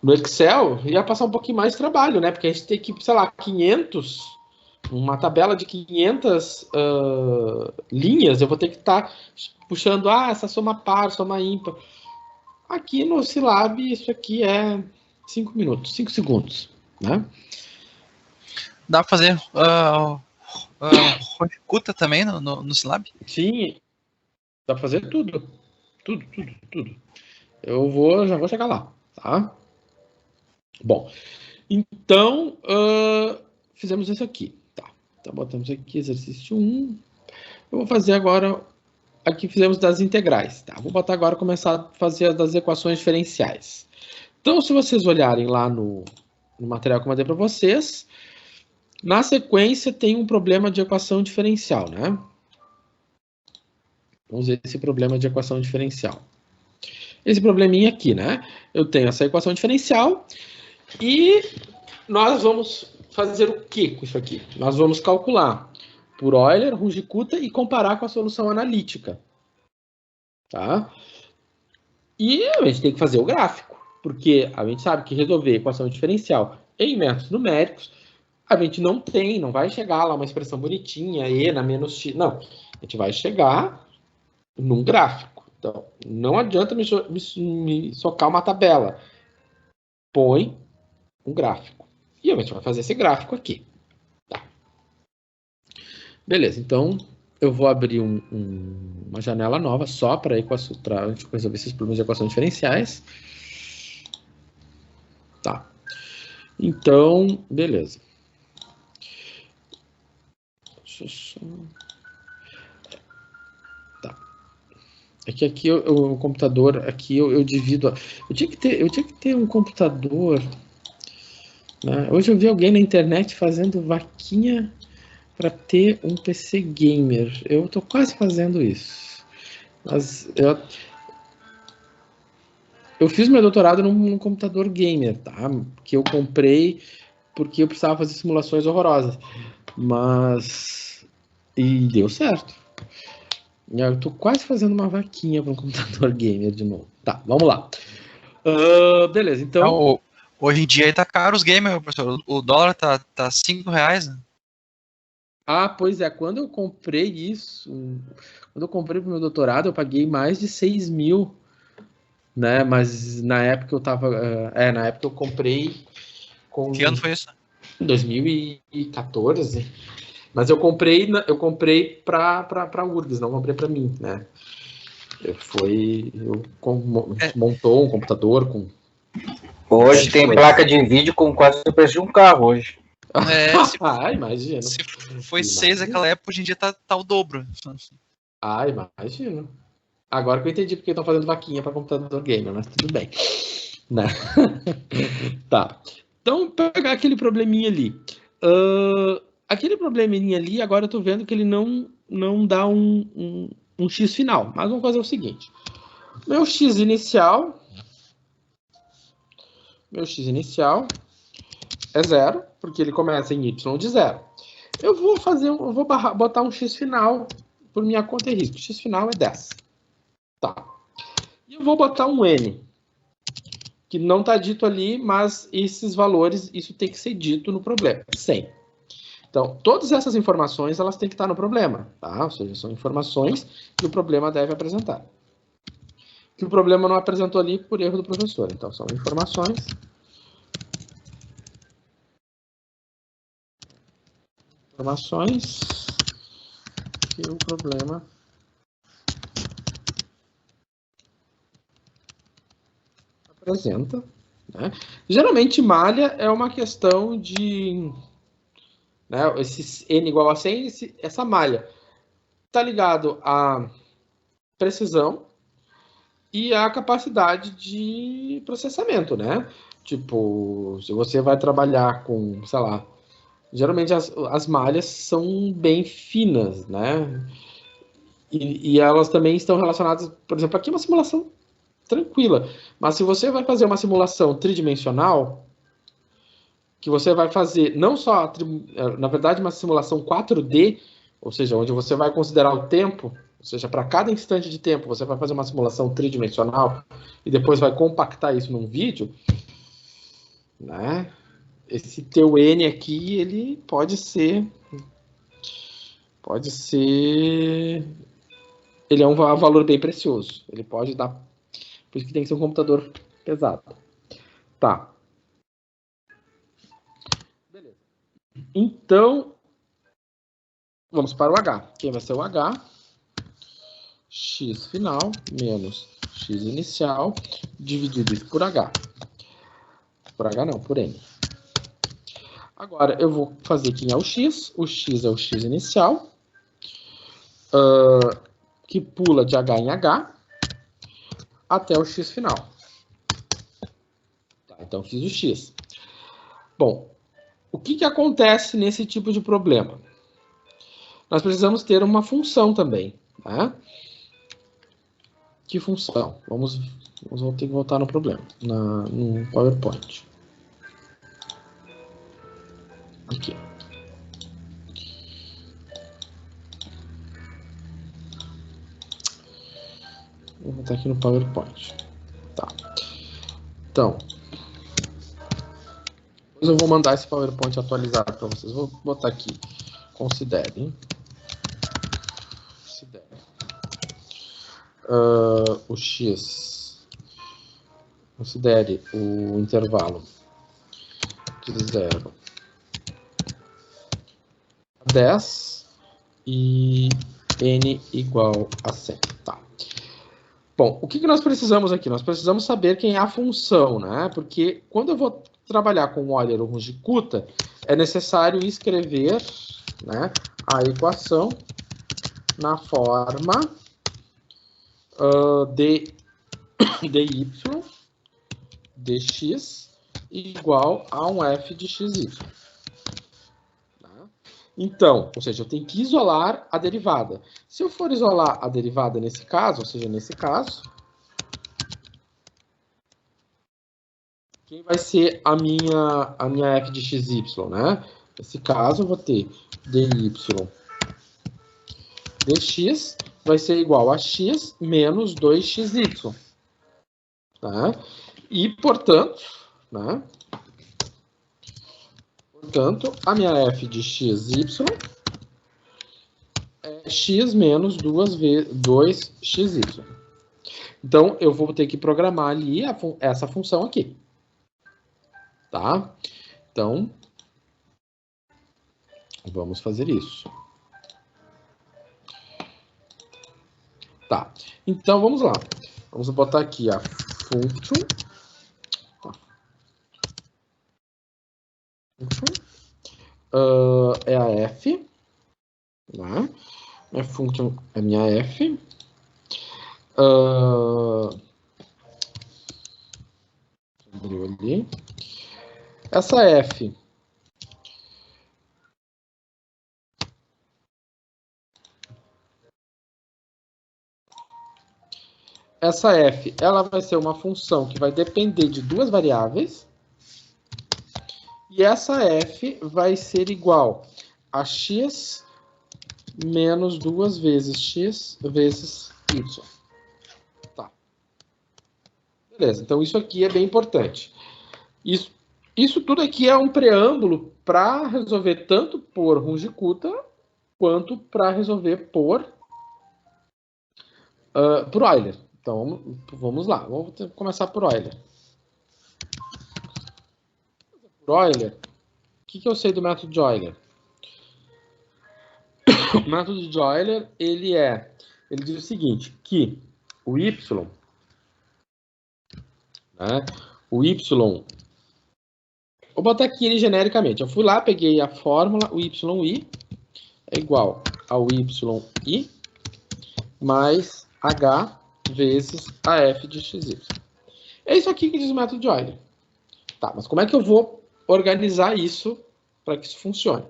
Excel, ia passar um pouquinho mais de trabalho, né? Porque a gente tem que, sei lá, 500, uma tabela de 500 linhas, eu vou ter que estar puxando, essa soma par, soma ímpar. Aqui no Scilab, isso aqui é 5 minutos, 5 segundos, né? Dá pra fazer Rokuta também no Scilab? Sim, dá pra fazer tudo. Tudo. Já vou chegar lá, tá? Bom, então, fizemos isso aqui, tá? Então, botamos aqui exercício 1. Eu vou fazer agora, aqui fizemos das integrais, tá? Vou botar agora, começar a fazer das equações diferenciais. Então, se vocês olharem lá no material que eu mandei para vocês, na sequência tem um problema de equação diferencial, né? Vamos ver esse problema de equação diferencial. Esse probleminha aqui, né? Eu tenho essa equação diferencial e nós vamos fazer o que com isso aqui? Nós vamos calcular por Euler, Runge-Kutta e comparar com a solução analítica. Tá? E a gente tem que fazer o gráfico, porque a gente sabe que resolver equação diferencial em métodos numéricos, a gente não vai chegar lá uma expressão bonitinha, e na menos x. Não, a gente vai chegar num gráfico. Então, não adianta me socar uma tabela. Põe um gráfico. E a gente vai fazer esse gráfico aqui. Tá. Beleza, então eu vou abrir uma janela nova só para a gente resolver esses problemas de equações diferenciais. Tá. Então, beleza. Deixa eu só... É que aqui o computador, aqui eu divido. Eu tinha que ter um computador. Né? Hoje eu vi alguém na internet fazendo vaquinha para ter um PC gamer. Eu estou quase fazendo isso. Mas eu fiz meu doutorado num computador gamer, tá? Que eu comprei porque eu precisava fazer simulações horrorosas. E deu certo. Eu tô quase fazendo uma vaquinha para um computador gamer de novo. Tá, vamos lá. Beleza, então... Hoje em dia aí tá caro os gamers, professor. O dólar tá R$5, né? Pois é. Quando eu comprei isso, quando eu comprei pro meu doutorado, eu paguei mais de 6 mil, né? Mas na época eu tava... na época eu comprei... Que ano foi isso? Em 2014. Mas eu comprei para URGS, não comprei para mim, né? Montou um computador com... Hoje tem placa de vídeo com quase o preço de um carro hoje. Imagina. Se foi 6 naquela época, hoje em dia tá o dobro. Imagino. Agora que eu entendi porque estão fazendo vaquinha para computador gamer, mas tudo bem. Né? Tá. Então, pegar aquele probleminha ali. Aquele probleminha ali, agora eu tô vendo que ele não dá um x final. Mas vamos fazer o seguinte. Meu x inicial é 0, porque ele começa em y de 0. Eu vou botar um x final por minha conta e risco. X final é 10. Tá. E eu vou botar um n, que não está dito ali, mas esses valores, isso tem que ser dito no problema. 100. Então, todas essas informações, elas têm que estar no problema, tá? Ou seja, são informações que o problema deve apresentar. Que o problema não apresentou ali por erro do professor. Então, são informações que o problema apresenta. Né? Geralmente, malha é uma questão de... Né, esse n igual a 100, essa malha está ligado à precisão e à capacidade de processamento, né? Tipo, se você vai trabalhar com, sei lá, geralmente as malhas são bem finas, né? E elas também estão relacionadas, por exemplo, aqui é uma simulação tranquila, mas se você vai fazer uma simulação tridimensional, que você vai fazer não só, na verdade, uma simulação 4D, ou seja, onde você vai considerar o tempo, ou seja, para cada instante de tempo, você vai fazer uma simulação tridimensional e depois vai compactar isso num vídeo, né? Esse teu N aqui, ele pode ser, ele é um valor bem precioso. Ele pode dar, por isso que tem que ser um computador pesado. Tá. Beleza. Então, vamos para o H. Quem vai ser o H? X final menos X inicial, dividido isso por H. Por H não, por N. Agora, eu vou fazer quem é o X. O X é o X inicial, que pula de H em H, até o X final. Tá, então, fiz o X. Bom, o que acontece nesse tipo de problema? Nós precisamos ter uma função também, né? Que função? Vamos ter que voltar no problema, no PowerPoint. Aqui. Vou voltar aqui no PowerPoint. Tá. Então, depois eu vou mandar esse PowerPoint atualizado para vocês. Vou botar aqui. Considere. O X. Considere o intervalo de 0 a 10 e N igual a 100. Tá. Bom, o que nós precisamos aqui? Nós precisamos saber quem é a função, né? Porque quando eu vou trabalhar com Euler ou Runge-Kutta, é necessário escrever, né, a equação na forma dy dx igual a um f de xy. Tá? Então, ou seja, eu tenho que isolar a derivada. Se eu for isolar a derivada nesse caso, ou seja, nesse caso, quem vai ser a minha f de xy, né? Nesse caso, eu vou ter dy dx vai ser igual a x menos 2xy. Tá? E, portanto, né? Portanto, a minha f de xy é x menos 2xy. Então, eu vou ter que programar ali essa função aqui. Tá? Então, vamos fazer isso. Tá. Então, vamos lá. Vamos botar aqui a function. É a f. Né? Minha function é minha f. Abriu ali. Essa f ela vai ser uma função que vai depender de duas variáveis. E essa f vai ser igual a x menos 2 vezes x vezes y. Tá. Beleza, então isso aqui é bem importante. Isso tudo aqui é um preâmbulo para resolver tanto por Runge-Kutta quanto para resolver por Euler. Então, vamos lá. Vamos começar por Euler. Por Euler, o que eu sei do método de Euler? O método de Euler, ele diz o seguinte, que o y, né, vou botar aqui ele genericamente. Eu fui lá, peguei a fórmula, o yi é igual ao yi mais h vezes a f de xy. É isso aqui que diz o método de Euler. Tá, mas como é que eu vou organizar isso para que isso funcione?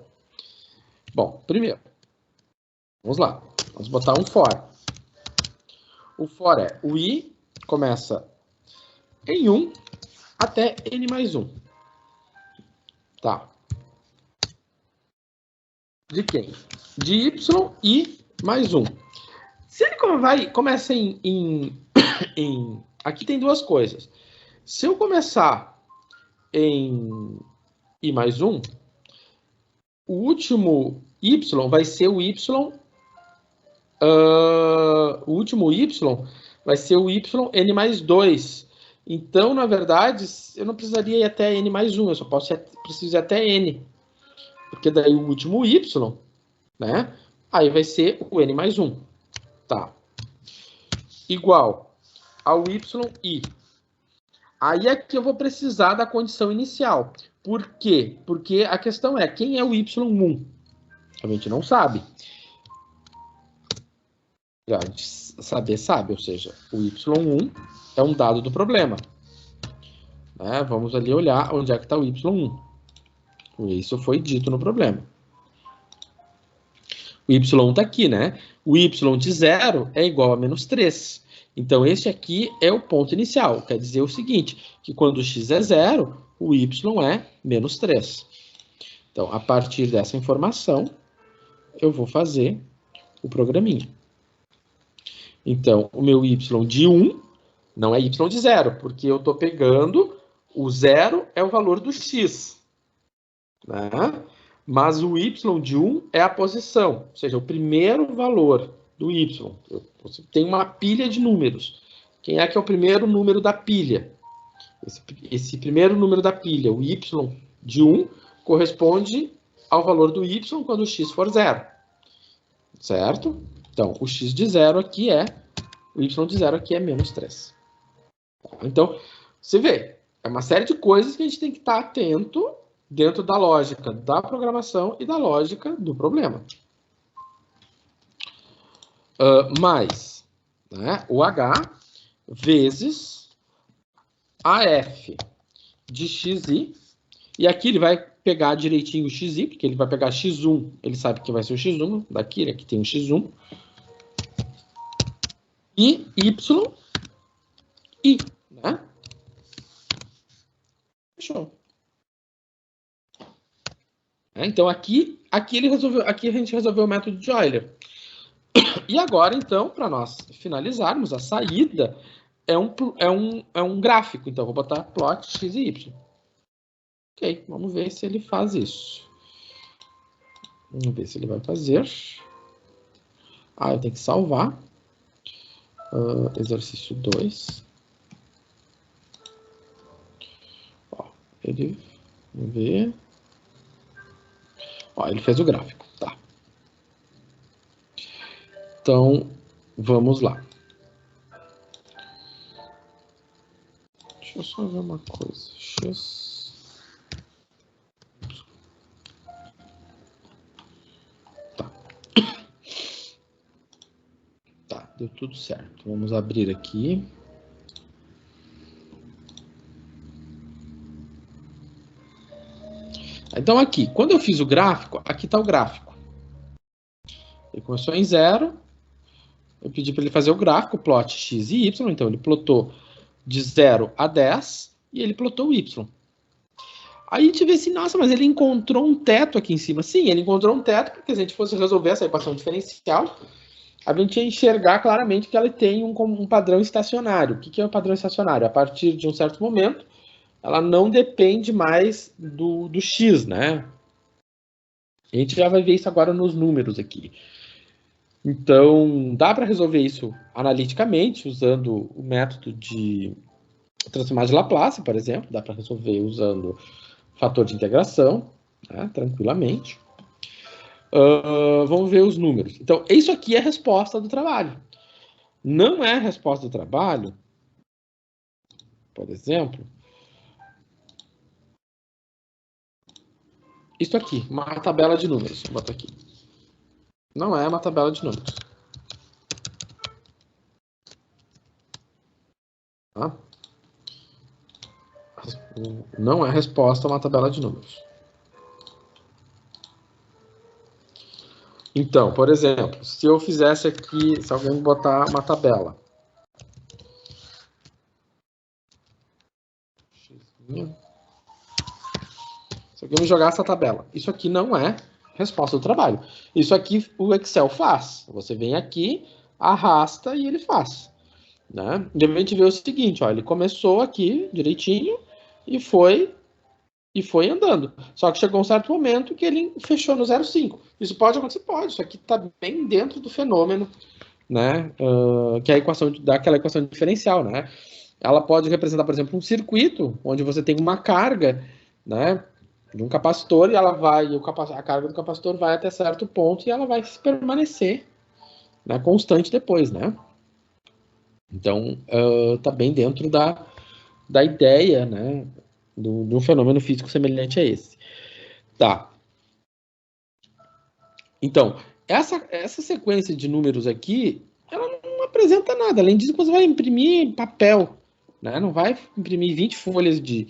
Bom, primeiro, vamos lá. Vamos botar um for. O for é o i começa em 1 até n mais 1. Tá. De quem? De y e mais 1. Se ele começa aqui tem duas coisas. Se eu começar em i mais 1, o último y vai ser o y. O último y vai ser o y n mais 2. Então, na verdade, eu não precisaria ir até n mais 1, eu só preciso ir até n. Porque daí o último y, né? Aí vai ser o n mais 1. Tá. Igual ao yi. Aí aqui eu vou precisar da condição inicial. Por quê? Porque a questão é, quem é o y1? A gente não sabe. Já saber sabe, ou seja, o y1 é um dado do problema. Né? Vamos ali olhar onde é que está o y1. Isso foi dito no problema. O y está aqui, né? O y de 0 é igual a menos 3. Então, esse aqui é o ponto inicial. Quer dizer o seguinte, que quando x é 0, o y é menos 3. Então, a partir dessa informação, eu vou fazer o programinha. Então, o meu y de 1 não é y de 0, porque eu estou pegando o 0 é o valor do x. Né? Mas o y de 1 é a posição, ou seja, o primeiro valor do y. Você tem uma pilha de números. Quem é que é o primeiro número da pilha? Esse primeiro número da pilha, o y de 1, corresponde ao valor do y quando o x for 0. Certo? Então, o x de 0 aqui é, o y de 0 aqui é menos 3. Então, você vê, é uma série de coisas que a gente tem que estar atento dentro da lógica da programação e da lógica do problema. Mais, né, o h vezes a f de xi, e aqui ele vai pegar direitinho o xi, porque ele vai pegar x1, ele sabe que vai ser o x1, daqui, aqui tem o x1, e y, né? Fechou. Então, aqui ele resolveu, aqui a gente resolveu o método de Euler. E agora, então, para nós finalizarmos, a saída é um gráfico. Então, vou botar plot x e y. Ok, vamos ver se ele faz isso. Vamos ver se ele vai fazer. Eu tenho que salvar. Exercício 2. Vamos ver. Ele fez o gráfico, tá. Então, vamos lá. Deixa eu só ver uma coisa. X. Tá. Tá, deu tudo certo. Vamos abrir aqui. Então, aqui, quando eu fiz o gráfico, aqui está o gráfico. Ele começou em 0. Eu pedi para ele fazer o gráfico, plot x e y. Então, ele plotou de 0 a 10 e ele plotou o y. Aí a gente vê assim, nossa, mas ele encontrou um teto aqui em cima. Sim, ele encontrou um teto, porque se a gente fosse resolver essa equação diferencial, a gente ia enxergar claramente que ela tem um padrão estacionário. O que é o padrão estacionário? A partir de um certo momento, ela não depende mais do x, né? A gente já vai ver isso agora nos números aqui. Então, dá para resolver isso analiticamente, usando o método de transformar de Laplace, por exemplo. Dá para resolver usando fator de integração, né? Tranquilamente. Vamos ver os números. Então, isso aqui é a resposta do trabalho. Não é a resposta do trabalho, por exemplo, isso aqui, uma tabela de números. Vou botar aqui. Não é uma tabela de números. Tá? Não é a resposta a uma tabela de números. Então, por exemplo, se eu fizesse aqui, se alguém botar uma tabela. Se alguém me jogar essa tabela, isso aqui não é resposta do trabalho. Isso aqui o Excel faz. Você vem aqui, arrasta e ele faz. Né? E a gente vê o seguinte, ó, ele começou aqui direitinho e foi andando. Só que chegou um certo momento que ele fechou no 0,5. Isso pode acontecer? Pode. Isso aqui está bem dentro do fenômeno, né? Que é a equação daquela equação diferencial, né? Ela pode representar, por exemplo, um circuito onde você tem uma carga, né, de um capacitor e ela vai, a carga do capacitor vai até certo ponto e ela vai permanecer, né, constante depois, né? Então, tá bem dentro da ideia, né, de um fenômeno físico semelhante a esse. Tá. Então, essa sequência de números aqui, ela não apresenta nada, além disso, você vai imprimir papel, né? Não vai imprimir 20 folhas de...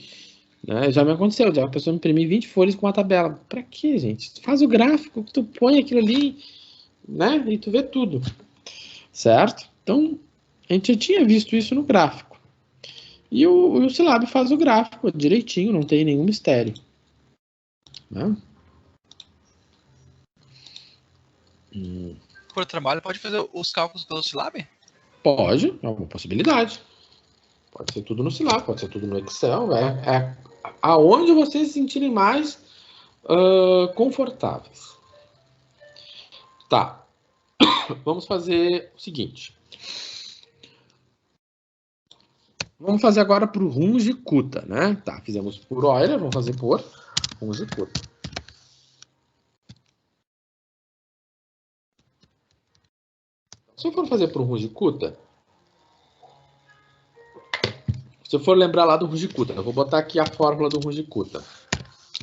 Né? Já me aconteceu, já a pessoa imprimir 20 folhas com uma tabela. Para quê, gente? Tu faz o gráfico, tu põe aquilo ali, né? E tu vê tudo. Certo? Então, a gente já tinha visto isso no gráfico. E o Silab faz o gráfico direitinho, não tem nenhum mistério. Né? Por trabalho, pode fazer os cálculos pelo Silab? Pode, é uma possibilidade. Pode ser tudo no Silab, pode ser tudo no Excel. É aonde vocês se sentirem mais confortáveis. Tá. Vamos fazer o seguinte. Vamos fazer agora por Runge-Kutta, né? Tá, fizemos por Euler, vamos fazer por Runge-Kutta. Se eu for fazer por Runge-Kutta, se eu for lembrar lá do Runge-Kutta, eu vou botar aqui a fórmula do Runge-Kutta.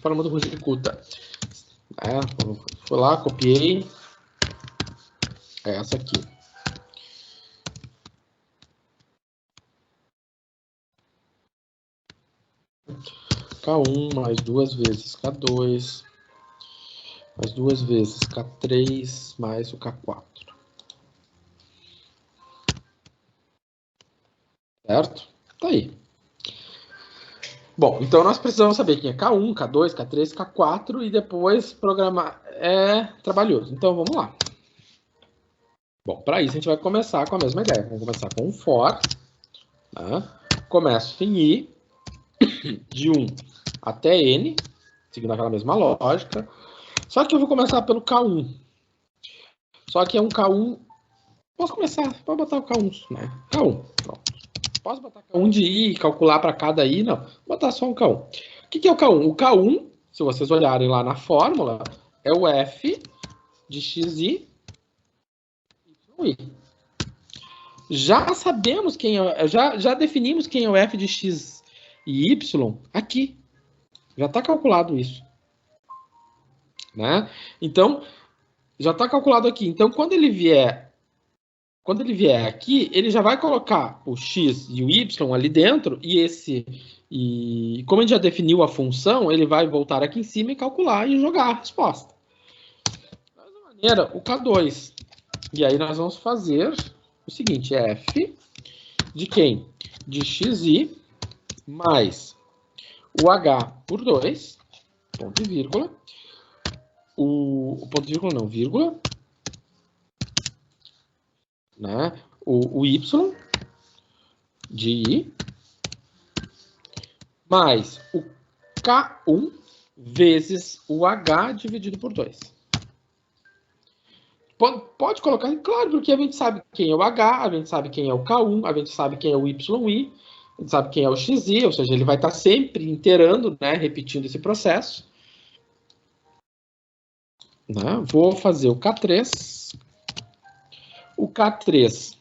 Fórmula do Runge-Kutta. Fui lá, copiei. É essa aqui. K1 mais 2 vezes K2, mais 2 vezes K3, mais o K4. Certo? Tá aí. Bom, então nós precisamos saber quem é K1, K2, K3, K4 e depois programar é trabalhoso. Então vamos lá. Bom, para isso a gente vai começar com a mesma ideia. Vamos começar com um for. Né? Começo em I, de 1 até N, seguindo aquela mesma lógica. Só que eu vou começar pelo K1. Só que é um K1... Posso começar? Pode botar o K1, né? K1, pronto. Posso botar K1 de I e calcular para cada I? Não. Vou botar só um K1. O que é o K1? O K1, se vocês olharem lá na fórmula, é o F de XI y. Já sabemos quem é... Já definimos quem é o F de X e Y aqui. Já está calculado isso. Né? Então, já está calculado aqui. Então, quando ele vier aqui, ele já vai colocar o X e o Y ali dentro, e como a gente já definiu a função, ele vai voltar aqui em cima e calcular e jogar a resposta. Da mesma maneira, o K2. E aí nós vamos fazer o seguinte, F de quem? De XI mais o H por 2, ponto e vírgula, o ponto e vírgula não, vírgula, né? O Y de I mais o K1 vezes o H dividido por 2. Pode colocar, claro, porque a gente sabe quem é o H, a gente sabe quem é o K1, a gente sabe quem é o YI, a gente sabe quem é o XI, ou seja, ele vai estar sempre inteirando, né, repetindo esse processo. Né? Vou fazer o K3. O K3,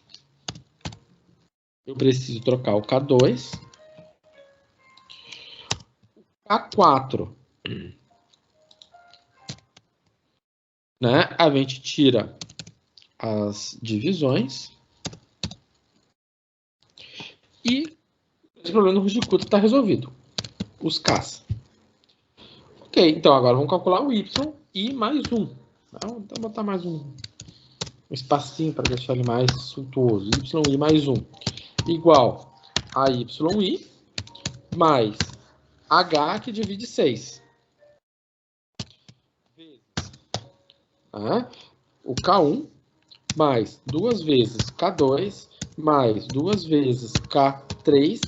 eu preciso trocar o K2. O K4, né? A gente tira as divisões. E esse problema do Runge-Kutta está resolvido. Os Ks. Ok, então agora vamos calcular o Y, I mais 1. Então, vou botar mais um espacinho para deixar ele mais suntuoso. yi mais 1 igual a yi mais h que divide 6. O K1 mais 2 vezes K2 mais 2 vezes K3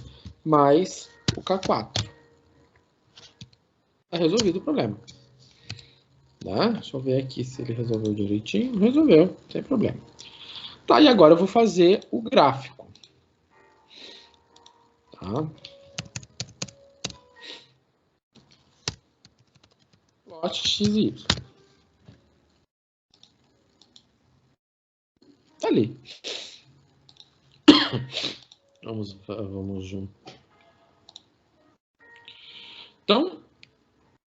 mais o K4. Tá resolvido o problema. Tá? Deixa eu ver aqui se ele resolveu direitinho. Resolveu, sem problema. Tá, e agora eu vou fazer o gráfico. Tá? Plot XY. Tá ali. Vamos junto. Então,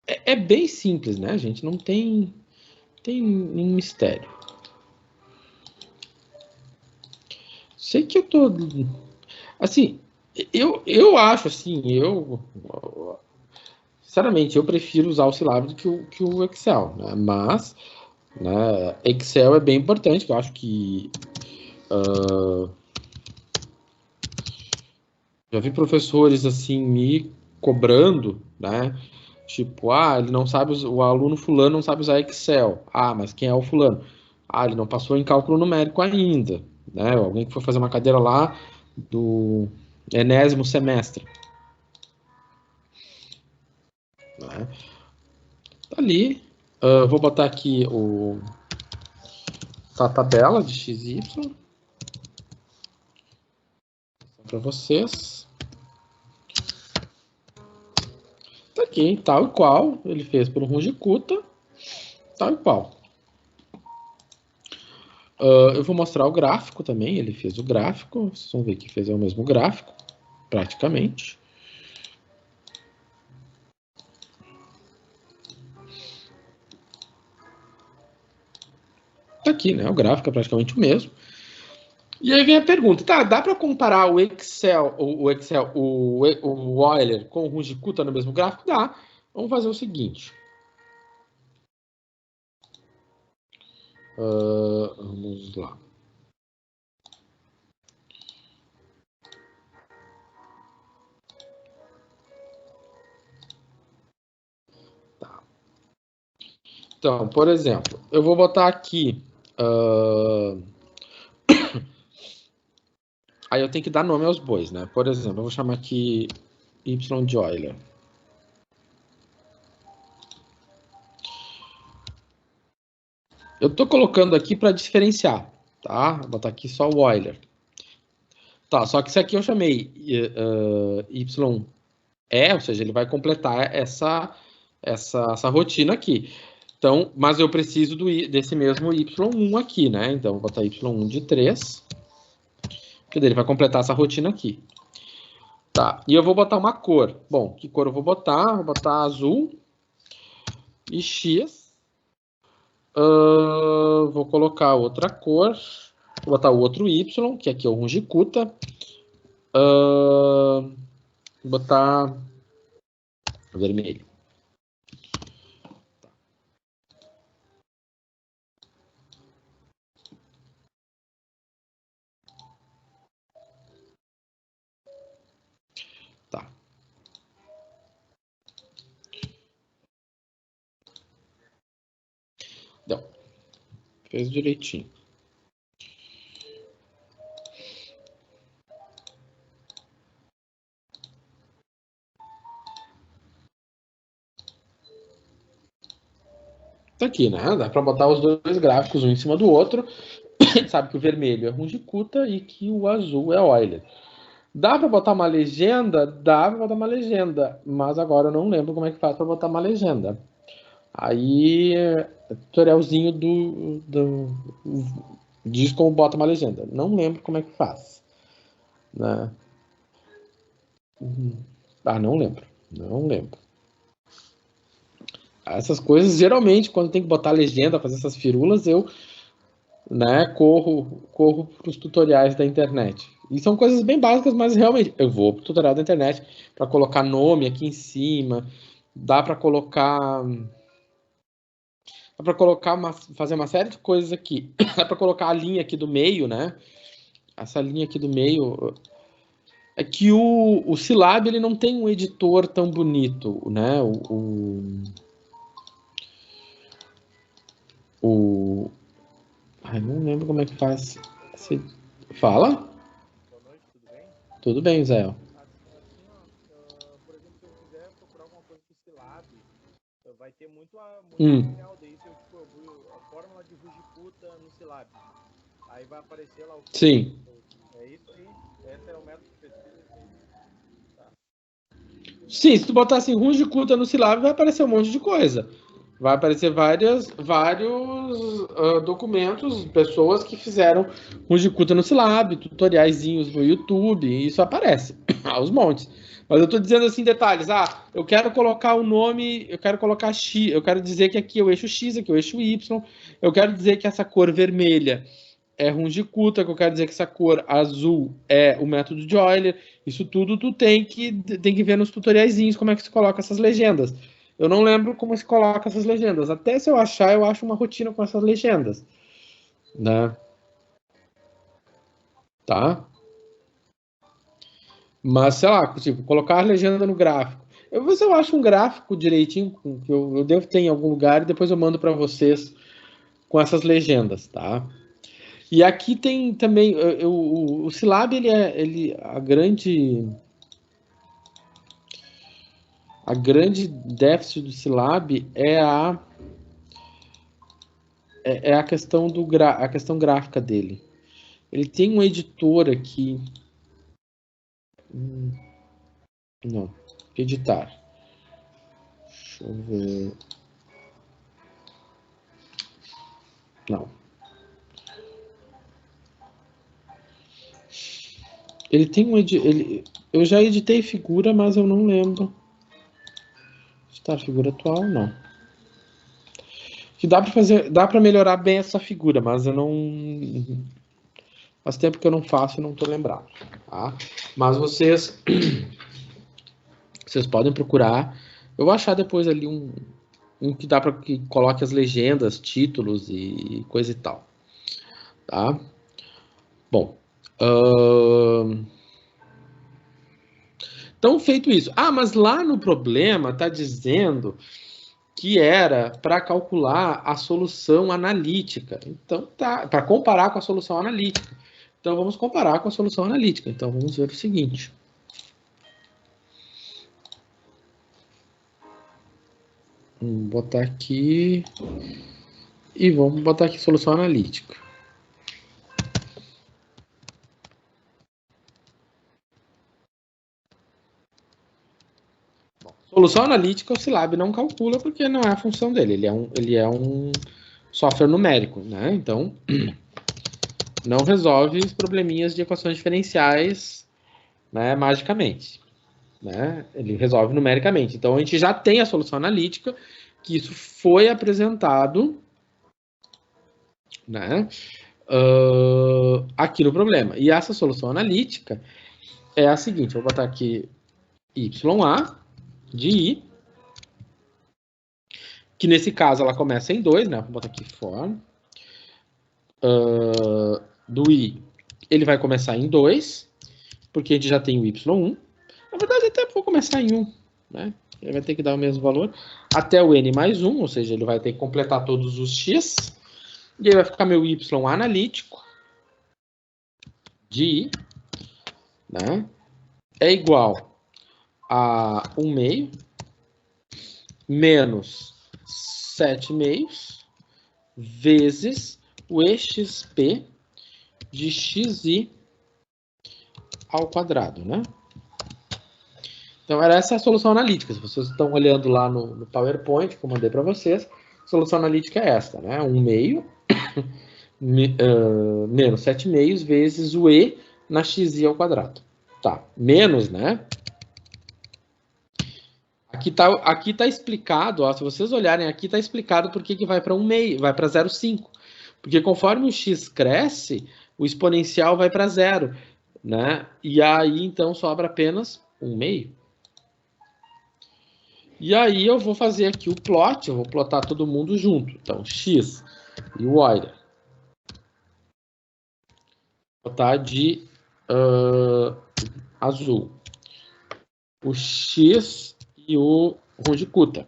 é bem simples, né, gente? Não tem nenhum mistério. Sei que eu tô... Assim, eu acho assim, sinceramente, eu prefiro usar o Silab do que o Excel, né? Mas, né, Excel é bem importante, que eu acho que... já vi professores, assim, me cobrando, né? Tipo, ele não sabe, o aluno fulano não sabe usar Excel. Mas quem é o fulano? Ele não passou em cálculo numérico ainda, né? Alguém que foi fazer uma cadeira lá do 10º semestre. Né? Tá ali. Vou botar aqui a tabela de XY para vocês. Tá aqui, tal e qual. Ele fez pelo Runge-Kutta, tal e qual. Eu vou mostrar o gráfico também. Ele fez o gráfico. Vocês vão ver que fez o mesmo gráfico, praticamente. Tá aqui, né? O gráfico é praticamente o mesmo. E aí vem a pergunta, dá para comparar o Euler com o Runge-Kutta no mesmo gráfico? Dá. Vamos fazer o seguinte. Vamos lá. Tá. Então, por exemplo, eu vou botar aqui... Aí eu tenho que dar nome aos bois, né? Por exemplo, eu vou chamar aqui Y de Euler. Eu estou colocando aqui para diferenciar, tá? Vou botar aqui só o Euler. Tá, só que isso aqui eu chamei YE, ou seja, ele vai completar essa rotina aqui. Então, mas eu preciso desse mesmo Y1 aqui, né? Então, vou botar Y1 de 3. Que ele vai completar essa rotina aqui. Tá, e eu vou botar uma cor. Bom, que cor eu vou botar? Vou botar azul e X. Vou colocar outra cor. Vou botar o outro Y, que aqui é o Runge-Kutta. Vou botar vermelho. Tá. Deu. Fez direitinho. Tá aqui, né? Dá para botar os dois gráficos um em cima do outro. A gente sabe que o vermelho é Runge-Kutta e que o azul é Euler. Dá para botar uma legenda? Dá para botar uma legenda, mas agora eu não lembro como é que faz para botar uma legenda. Aí, tutorialzinho diz como bota uma legenda. Não lembro como é que faz. Né? Não lembro. Não lembro. Essas coisas, geralmente, quando tem que botar legenda, fazer essas firulas, eu, né, corro para os tutoriais da internet. E são coisas bem básicas, mas realmente eu vou para o tutorial da internet para colocar nome aqui em cima. Dá para colocar dá para colocar fazer uma série de coisas aqui. Dá para colocar a linha aqui do meio, né? Essa linha aqui do meio é que o Silab ele não tem um editor tão bonito, né? Ai, não lembro como é que faz. Fala? Boa noite, tudo bem? Tudo bem, Zé. Assim, ó, por exemplo, se eu quiser procurar alguma coisa com Silab, vai ter muito tutorial daí, se eu a fórmula de Rujiputa no Silab. Aí vai aparecer lá o que. Sim. É isso aí. Esse é o método de pesquisa. Tá. Sim, se tu botar assim, Rujiputa no Silab, vai aparecer um monte de coisa. Vai aparecer vários documentos, pessoas que fizeram Rujiputa no Silab, tutoriaizinhos no YouTube, e isso aparece aos montes. Mas eu tô dizendo assim detalhes, eu quero colocar o nome, eu quero colocar X, eu quero dizer que aqui é o eixo X, aqui é o eixo Y, eu quero dizer que essa cor vermelha é Rujiputa, que eu quero dizer que essa cor azul é o método de Euler. Isso tudo tu tem que ver nos tutoriaizinhos como é que se coloca essas legendas. Eu não lembro como se coloca essas legendas. Até se eu achar, eu acho uma rotina com essas legendas. Né? Tá? Mas, sei lá, tipo, colocar a legenda no gráfico. Eu vou ver se eu acho um gráfico direitinho, que eu devo ter em algum lugar, e depois eu mando para vocês com essas legendas, tá? E aqui tem também, o Silab, a grande déficit do Silab é a questão a questão gráfica dele. Ele tem um editor aqui. Não, editar. Deixa eu ver. Não. Ele tem um eu já editei figura, mas eu não lembro. Editar figura atual, não. Que dá para melhorar bem essa figura, mas eu não. Faz tempo que eu não faço e não estou lembrado. Tá? Mas vocês podem procurar. Eu vou achar depois ali um que dá para que coloque as legendas, títulos e coisa e tal. Tá? Bom. Então, feito isso. Mas lá no problema está dizendo que era para calcular a solução analítica. Então, tá, para comparar com a solução analítica. Então, vamos comparar com a solução analítica. Então, vamos ver o seguinte. Vamos botar aqui. E vamos botar aqui solução analítica. Bom, solução analítica o Silab não calcula porque não é a função dele. Ele é um software numérico, né? Então, não resolve os probleminhas de equações diferenciais, né, magicamente. Né? Ele resolve numericamente. Então, a gente já tem a solução analítica, que isso foi apresentado, né, aqui no problema. E essa solução analítica é a seguinte, vou botar aqui YA de I, que nesse caso ela começa em 2, né? Vou botar aqui for. Do I, ele vai começar em 2, porque a gente já tem o Y1. Na verdade, até vou começar em 1, né? Ele vai ter que dar o mesmo valor até o N mais 1, ou seja, ele vai ter que completar todos os X. E aí vai ficar meu Y analítico de I, né? É igual a 1 meio menos 7 meios vezes o EXP de XI ao quadrado, né? Então, essa é a solução analítica. Se vocês estão olhando lá no PowerPoint que eu mandei para vocês, a solução analítica é esta, né? 1 meio menos 7 meios vezes o E na XI ao quadrado. Tá, menos, né? Aqui tá explicado, ó, se vocês olharem aqui, tá explicado por que vai para 1 meio, vai para 0,5. Porque conforme o x cresce, o exponencial vai para 0, né? E aí, então, sobra apenas 1 meio. E aí eu vou fazer aqui o plot, eu vou plotar todo mundo junto. Então, X e o Y. Vou botar de azul. O X e o Rujicuta.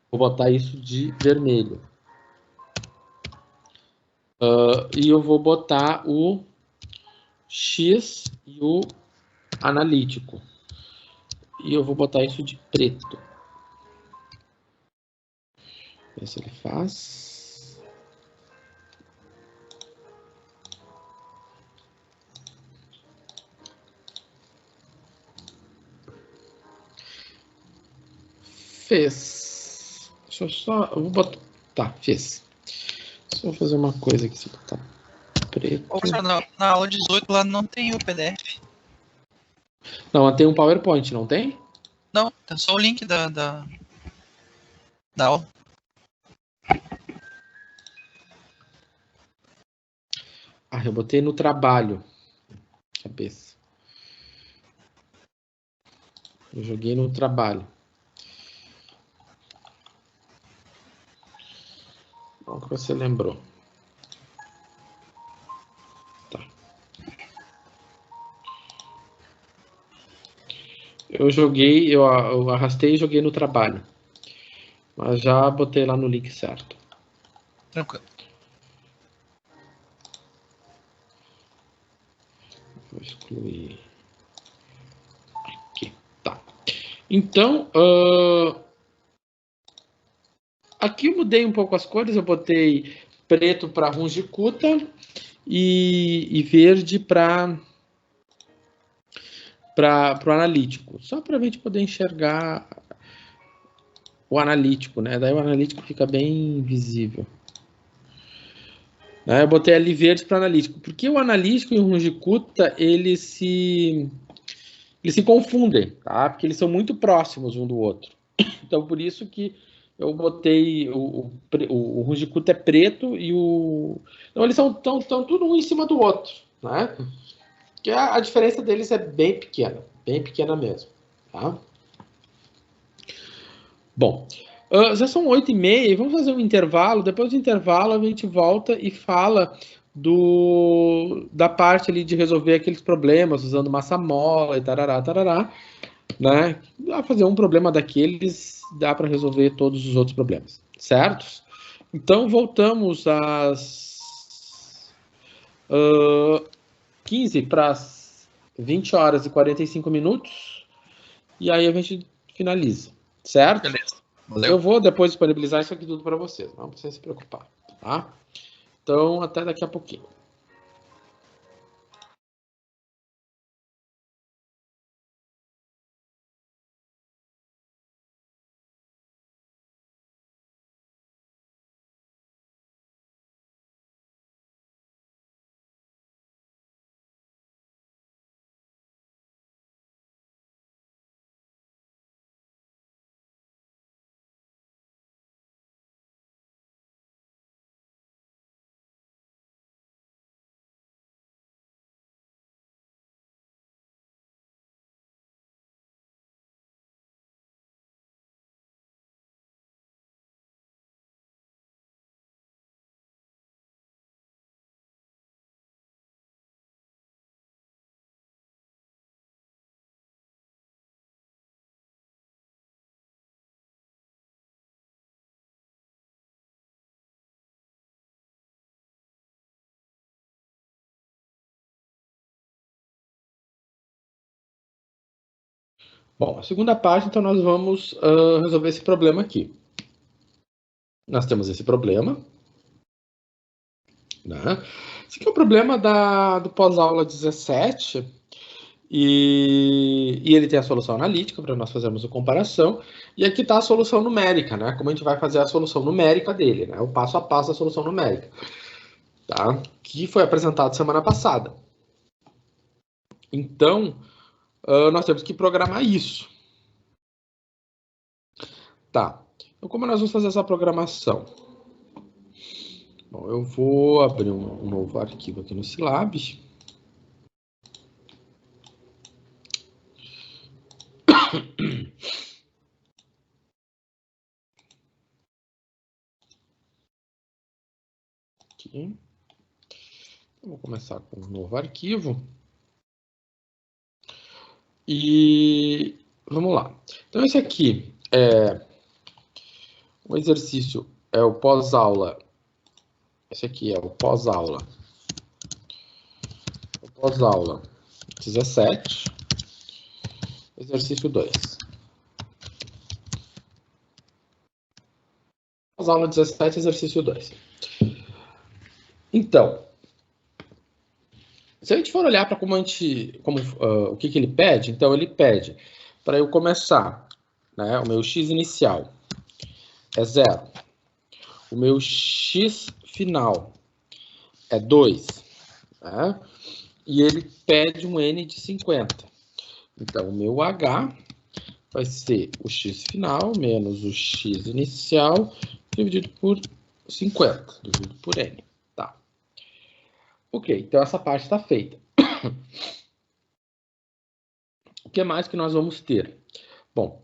Vou botar isso de vermelho. E eu vou botar o X e o analítico. E eu vou botar isso de preto. Ver se ele faz. Fez. Deixa eu só... Eu vou botar... Tá, fez. Deixa eu fazer uma coisa aqui. Se eu botar preto... Ô, professor, na aula 18 lá não tem o PDF. Não, tem um PowerPoint, não tem? Não, tem só o link da aula. Ah, eu botei no trabalho. Cabeça. Eu joguei no trabalho. Bom que você lembrou. Tá. Eu arrastei e joguei no trabalho. Mas já botei lá no link certo. Tranquilo. Vou excluir. Aqui, tá. Então, aqui eu mudei um pouco as cores. Eu botei preto para Rujicuta e verde para o analítico. Só para a gente poder enxergar o analítico, né? Daí o analítico fica bem visível. Eu botei ali verde para analítico, porque o analítico e o Rujicuta, eles se confundem, tá? Porque eles são muito próximos um do outro. Então, por isso que eu botei o Rujicuta é preto e o... Então, eles estão tudo um em cima do outro, né? Que a diferença deles é bem pequena mesmo, tá? Bom, já são 8h30, vamos fazer um intervalo. Depois do intervalo, a gente volta e fala da parte ali de resolver aqueles problemas usando massa mola e tarará, né? Dá fazer um problema daqueles, dá para resolver todos os outros problemas, certo? Então, voltamos às 15 para as 20h45, e aí a gente finaliza, certo? Beleza. Valeu. Eu vou depois disponibilizar isso aqui tudo para vocês, não precisa se preocupar, tá? Então, até daqui a pouquinho. Bom, a segunda parte, então, nós vamos resolver esse problema aqui. Nós temos esse problema, né? Esse aqui é o problema do pós-aula 17, e ele tem a solução analítica para nós fazermos a comparação, e aqui está a solução numérica, né? Como a gente vai fazer a solução numérica dele, né? O passo a passo da solução numérica, tá? Que foi apresentado semana passada. Então, nós temos que programar isso. Tá. Então, como nós vamos fazer essa programação? Bom, eu vou abrir um novo arquivo aqui no Silabs. aqui. Vou começar com um novo arquivo. E vamos lá. Então, esse aqui é o exercício, é o pós-aula. Esse aqui é o pós-aula. Pós-aula 17, exercício 2. Pós-aula 17, exercício 2. Então, se a gente for olhar para o que ele pede, então ele pede para eu começar, né, o meu x inicial é 0, o meu x final é 2, né, e ele pede um n de 50. Então, o meu h vai ser o x final menos o x inicial dividido por 50, dividido por n. Tá. Ok, então essa parte está feita. O que mais que nós vamos ter? Bom,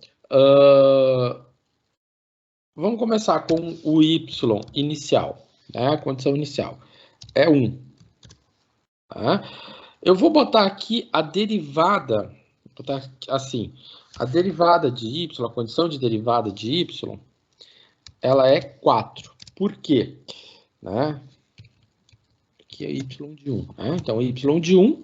vamos começar com o y inicial, né? A condição inicial é 1. Tá? Eu vou botar aqui a derivada, vou botar assim, a derivada de y, a condição de derivada de y, ela é 4. Por quê? Né? Aqui é y de 1. Né? Então, y de 1,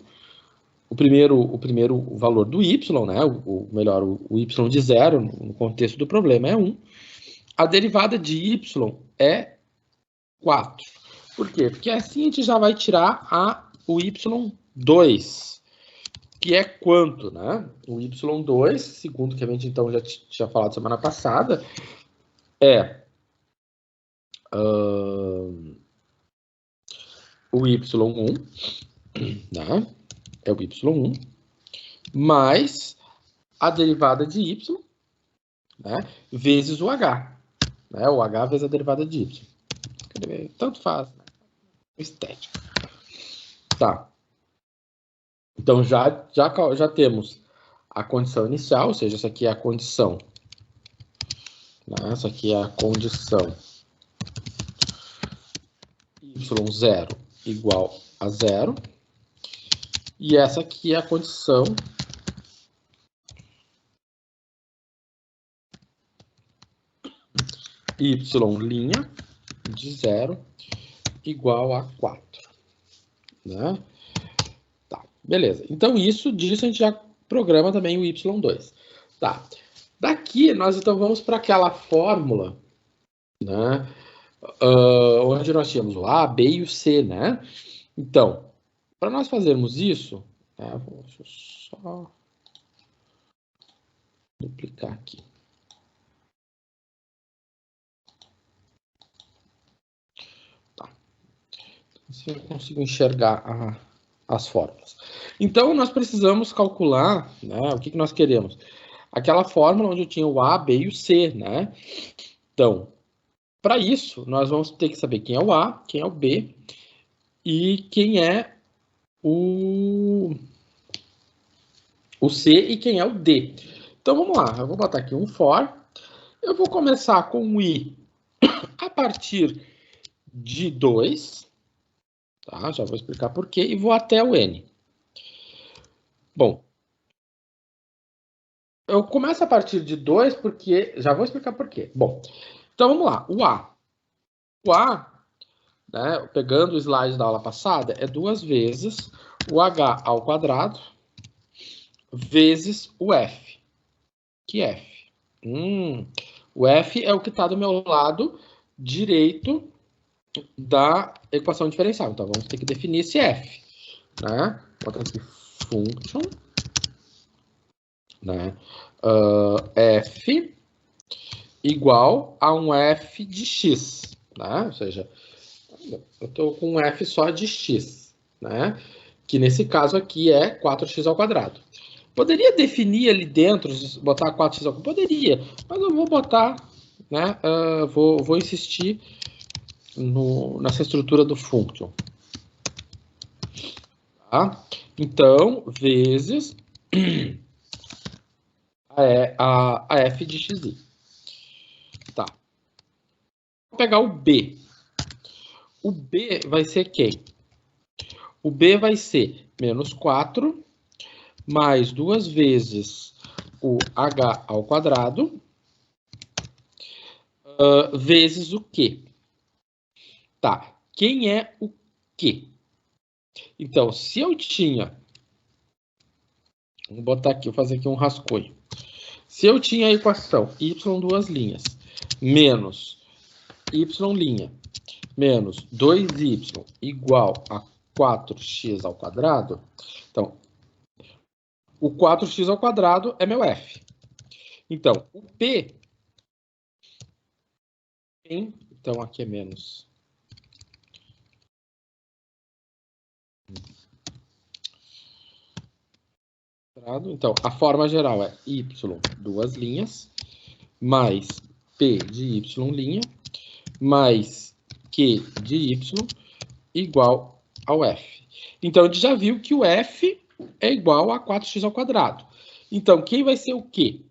o primeiro valor do y, né? o y de 0, no contexto do problema, é 1. A derivada de y é 4. Por quê? Porque assim a gente já vai tirar o y2, que é quanto, né? O y2, segundo que a gente então já tinha falado semana passada, é o y1, né? É o y1, mais a derivada de y, né? Vezes o h. Né? O h vezes a derivada de y. Tanto faz, né? Estética. Tá. Então, já temos a condição inicial, ou seja, essa aqui é a condição. Né? Essa aqui é a condição y0 igual a 0. E essa aqui é a condição y' de 0 igual a 4. Né? Tá, beleza. Então, disso a gente já programa também o y2. Tá. Daqui, nós então vamos para aquela fórmula, né? Onde nós tínhamos o A, B e o C, né? Então, para nós fazermos isso, né, deixa eu só duplicar aqui. Tá. Se eu consigo enxergar as fórmulas. Então, nós precisamos calcular, né, o que nós queremos. Aquela fórmula onde eu tinha o A, B e o C, né? Então, para isso, nós vamos ter que saber quem é o A, quem é o B e quem é o C e quem é o D. Então, vamos lá. Eu vou botar aqui um for. Eu vou começar com o I a partir de 2. Tá? Já vou explicar por quê. E vou até o N. Bom, eu começo a partir de 2 porque... Já vou explicar por quê. Bom, então vamos lá. O A. O A, né, pegando o slide da aula passada, é 2 vezes o H ao quadrado vezes o F. Que F? O F é o que está do meu lado direito da equação diferencial. Então, vamos ter que definir esse F. Né? Bota aqui function, né? F igual a um F de x. Né? Ou seja, eu estou com um F só de x. Né? Que nesse caso aqui é 4x ao quadrado. Poderia definir ali dentro, botar 4x ao quadrado? Poderia, mas eu vou botar, né? Vou insistir nessa estrutura do function. Tá? Então, vezes a f de xi. Tá. Vou pegar o b. o B vai ser quem? O B vai ser menos 4 mais 2 vezes o H ao quadrado vezes o Q. Tá, quem é o Q? Então, se eu tinha... Vou botar aqui, vou fazer aqui um rascunho. Se eu tinha a equação y duas linhas menos y' menos 2y igual a 4x ao quadrado, então, o 4x ao quadrado é meu f. Então, o p... Então, aqui é menos... Então, a forma geral é y duas linhas mais p de y' mais q de y igual ao f. Então, a gente já viu que o f é igual a 4x ao quadrado. Então, quem vai ser o q?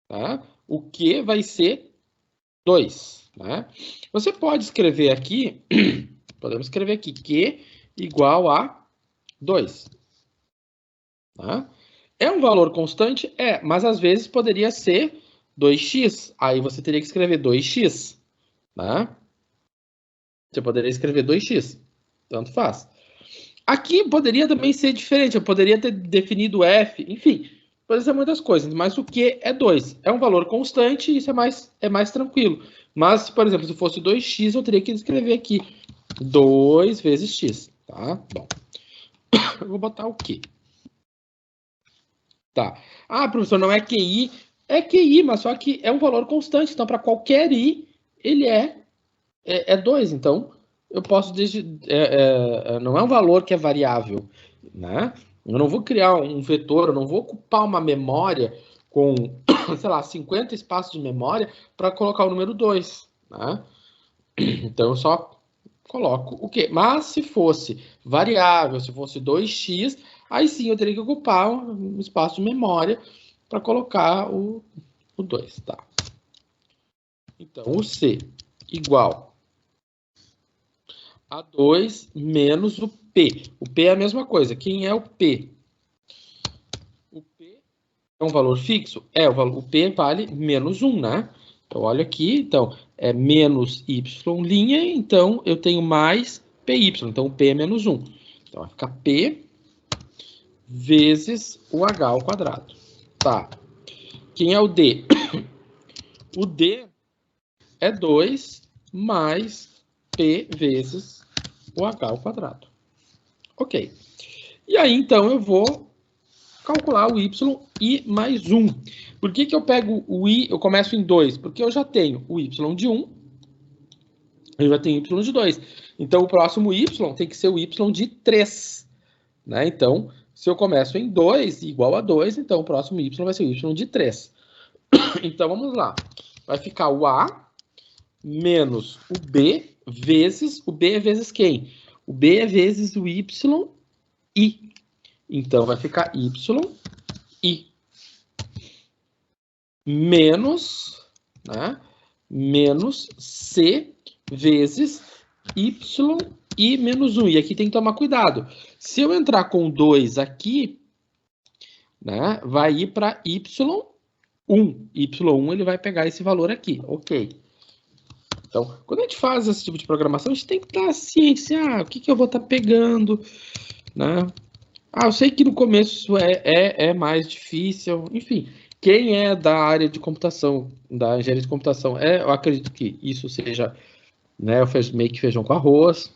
Tá? O q vai ser 2. Né? Você pode escrever aqui, podemos escrever aqui, q igual a 2. Tá? É um valor constante? É, mas às vezes poderia ser 2x. Aí você teria que escrever 2x. Né? Você poderia escrever 2x. Tanto faz. Aqui poderia também ser diferente. Eu poderia ter definido f. Enfim, pode ser muitas coisas. Mas o que é 2? É um valor constante e isso é mais tranquilo. Mas, por exemplo, se fosse 2x, eu teria que escrever aqui 2 vezes x. Tá? Bom. Eu vou botar o quê? Tá. Ah, professor, não é QI. É QI, mas só que é um valor constante. Então, para qualquer I, ele é 2. Então, eu posso... não é um valor que é variável. Né? Eu não vou criar um vetor, eu não vou ocupar uma memória com, sei lá, 50 espaços de memória para colocar o número 2. Né? Então, eu só coloco o quê? Mas se fosse variável, se fosse 2x, aí sim eu teria que ocupar um espaço de memória para colocar o 2, tá? Então, o C igual a 2 menos o P. O P é a mesma coisa. Quem é o P? O P é um valor fixo? É, o P vale menos 1, né? Então, olha aqui. Então, é menos y', então eu tenho mais py. Então, o P é menos 1. Então, vai ficar P vezes o H ao quadrado. Tá. Quem é o D? O D é 2 mais P vezes o H ao quadrado. Ok. E aí, então, eu vou calcular o y e mais 1. Por que eu pego o i, eu começo em 2? Porque eu já tenho o y de 1, eu já tenho y de 2. Então, o próximo y tem que ser o y de 3. Né? Então, se eu começo em 2 igual a 2, então o próximo y vai ser o y de 3. Então, vamos lá. Vai ficar o A menos o B vezes... O B é vezes quem? O B é vezes o y i. Então, vai ficar y i menos, né, menos C vezes y i menos 1. E aqui tem que tomar cuidado. Se eu entrar com 2 aqui, né, vai ir para y1. Y1 ele vai pegar esse valor aqui, ok. Então, quando a gente faz esse tipo de programação, a gente tem que estar ciente, o que eu vou estar pegando, né? Eu sei que no começo é mais difícil, enfim. Quem é da área de computação, da engenharia de computação, eu acredito que isso seja, né, meio que feijão com arroz.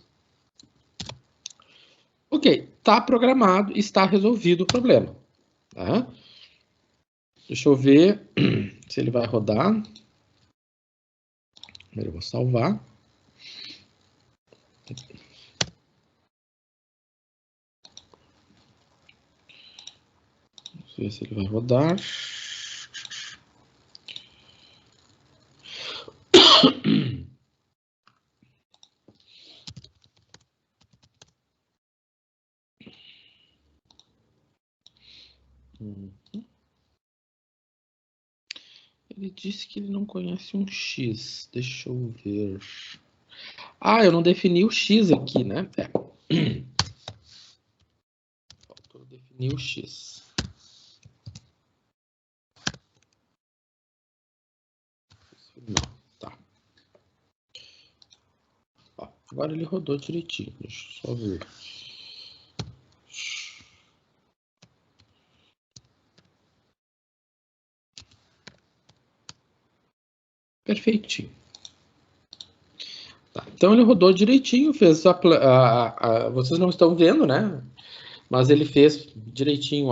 Ok, está programado, está resolvido o problema. Tá? Deixa eu ver se ele vai rodar. Primeiro eu vou salvar. Vamos ver se ele vai rodar. Ele disse que ele não conhece um X. Deixa eu ver. Ah, eu não defini o x aqui, né? Faltou definir o x. Não, tá. Ó, agora ele rodou direitinho. Deixa eu só ver. Perfeitinho. Tá, então ele rodou direitinho, fez vocês não estão vendo, né? Mas ele fez direitinho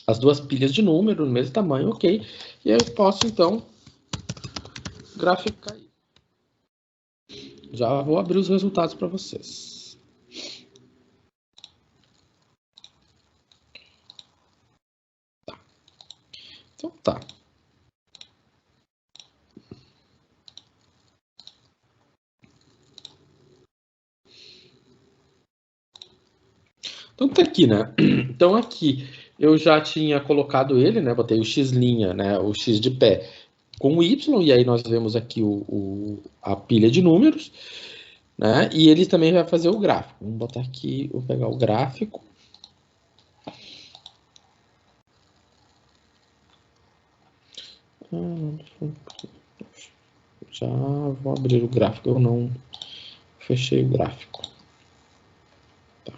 as duas pilhas de número no mesmo tamanho, ok. E aí eu posso então graficar. Já vou abrir os resultados para vocês. Tá. Então tá. Então tá aqui, né? Então aqui eu já tinha colocado ele, né? Botei o x', né? O x de pé com o y, e aí nós vemos aqui a pilha de números, né? E ele também vai fazer o gráfico. Vamos botar aqui, vou pegar o gráfico. Já vou abrir o gráfico, eu não fechei o gráfico. Tá.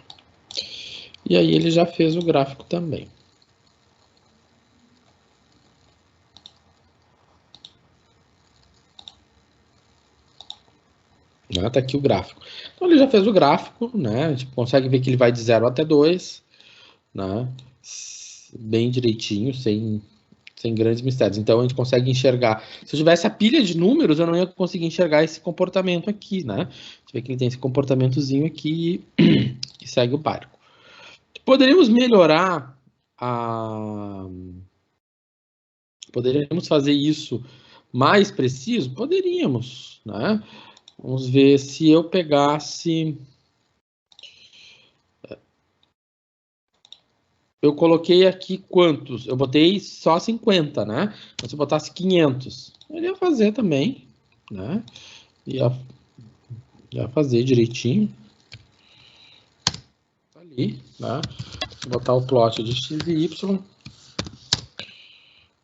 E aí ele já fez o gráfico também. Tá aqui o gráfico. Então ele já fez o gráfico, né? A gente consegue ver que ele vai de 0 até 2, né? Bem direitinho, sem grandes mistérios. Então a gente consegue enxergar. Se eu tivesse a pilha de números, eu não ia conseguir enxergar esse comportamento aqui, né? Você vê que ele tem esse comportamentozinho aqui e segue o barco. Poderíamos melhorar Poderíamos fazer isso mais preciso? Poderíamos, né? Vamos ver se eu pegasse... Eu coloquei aqui quantos? Eu botei só 50, né? Então, se eu botasse 500, ele ia fazer também, né? Ia fazer direitinho. Tá ali, né? Vou botar o plot de x e y.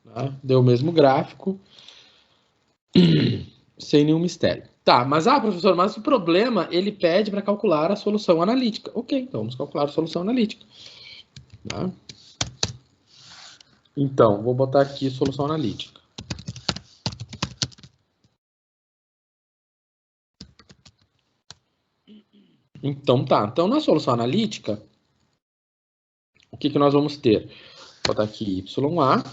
Né? Deu o mesmo gráfico. Sem nenhum mistério. Tá, mas professor, mas o problema, ele pede para calcular a solução analítica. Ok, então vamos calcular a solução analítica. Tá? Então, vou botar aqui solução analítica. Então tá, então na solução analítica, o que nós vamos ter? Vou botar aqui YA.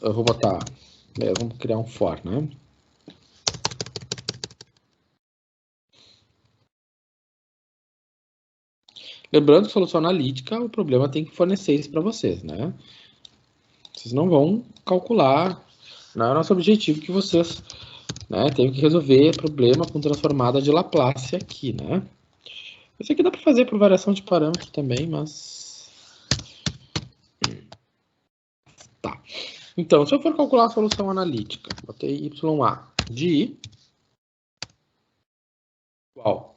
Eu vou botar... vamos criar um for, né? Lembrando que solução analítica, o problema tem que fornecer isso para vocês, né? Vocês não vão calcular. Não é o nosso objetivo que vocês, né, tenham que resolver problema com transformada de Laplace aqui, né? Isso aqui dá para fazer por variação de parâmetro também, mas... Tá. Então, se eu for calcular a solução analítica, botei YA de I igual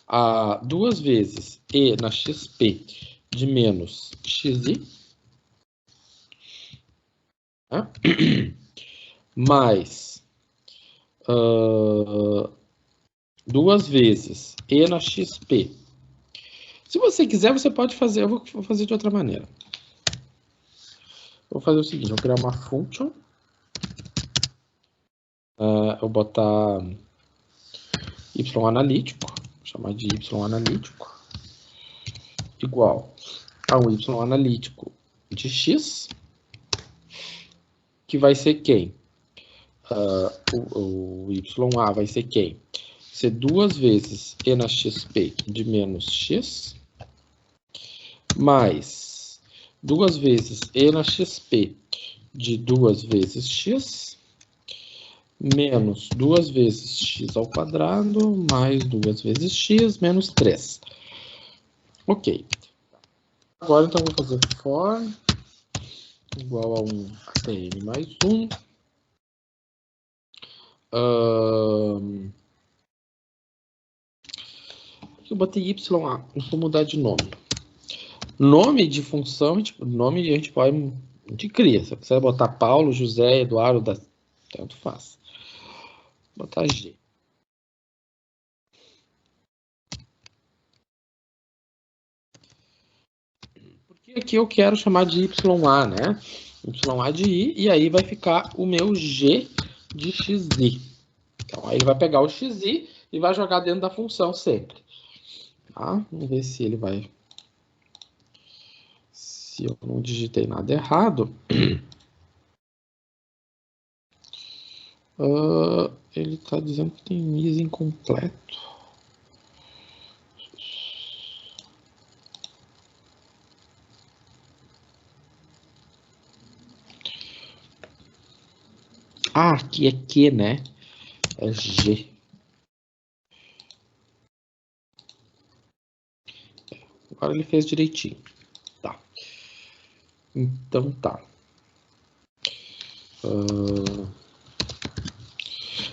a 2 vezes E na XP de menos XI, né? Mais 2 vezes E na XP. Se você quiser, você pode fazer, eu vou fazer de outra maneira. Vou fazer o seguinte, vou criar uma function. Eu vou botar y analítico, vou chamar de y analítico, igual a um y analítico de x, que vai ser quem? O YA vai ser quem? Ser 2 vezes E na XP de menos x, mais 2 vezes E na XP de 2 vezes x, menos 2 vezes x ao quadrado, mais 2 vezes x, menos 3. Ok. Agora, então, vou fazer for igual a 1 até n mais 1. Eu botei YA, vou mudar de nome. Nome de função, tipo, nome a gente pode de cria. Se você quiser botar Paulo, José, Eduardo, tanto faz. Vou botar G. Porque aqui eu quero chamar de YA, né? YA de I, e aí vai ficar o meu G de XI. Então, aí ele vai pegar o XI e vai jogar dentro da função sempre. Tá? Vamos ver se ele vai... Se eu não digitei nada errado... ele está dizendo que tem MIS incompleto. Ah, aqui é Q, né? É G. Agora ele fez direitinho. Tá. Então tá.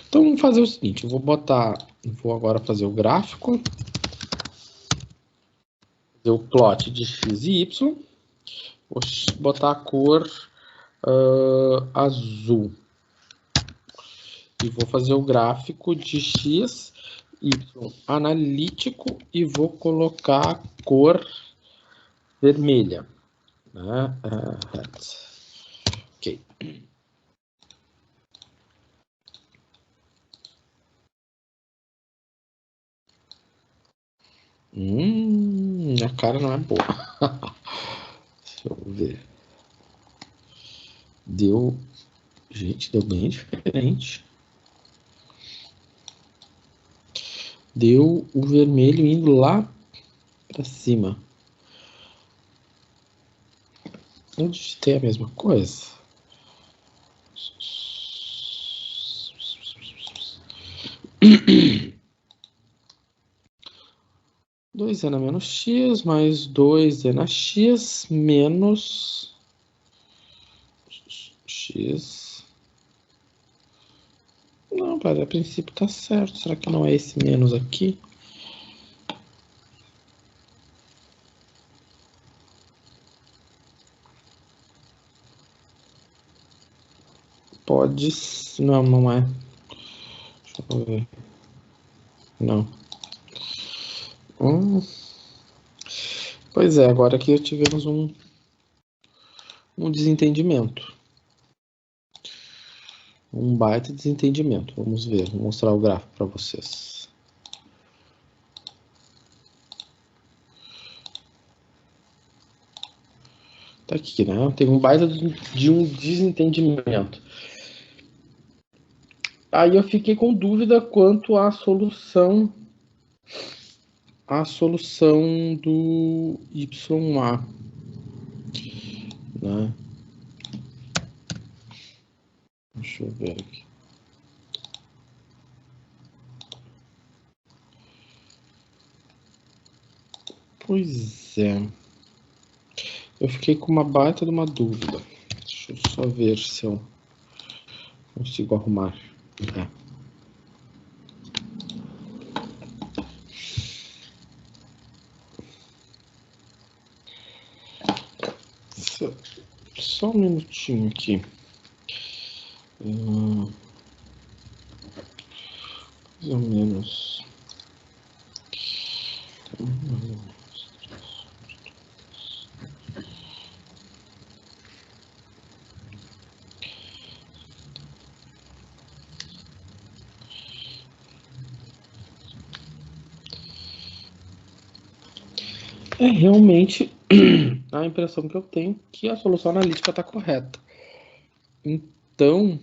Então vamos fazer o seguinte. Eu vou agora fazer o gráfico. Fazer o plot de X e Y. Vou botar a cor azul. E vou fazer o gráfico de X, Y analítico e vou colocar a cor vermelha. Né? Ok. A cara não é boa. Deixa eu ver. Deu... Gente, deu bem diferente. Deu o vermelho indo lá para cima. Eu digitei a mesma coisa. Dois N menos X mais 2 N X menos X. Não, cara, a princípio tá certo. Será que não é esse menos aqui? Pode... Não, não é. Deixa eu ver. Não. Pois é, agora aqui tivemos um desentendimento. Um baita desentendimento. Vamos ver, vou mostrar o gráfico para vocês. Tá aqui, né? Tem um baita de um desentendimento. Aí eu fiquei com dúvida quanto à solução do YA, né? Deixa eu ver aqui. Pois é. Eu fiquei com uma baita de uma dúvida. Deixa eu só ver se eu consigo arrumar. Só um minutinho aqui. Mais ou menos. É realmente a impressão que eu tenho que a solução analítica está correta. Então,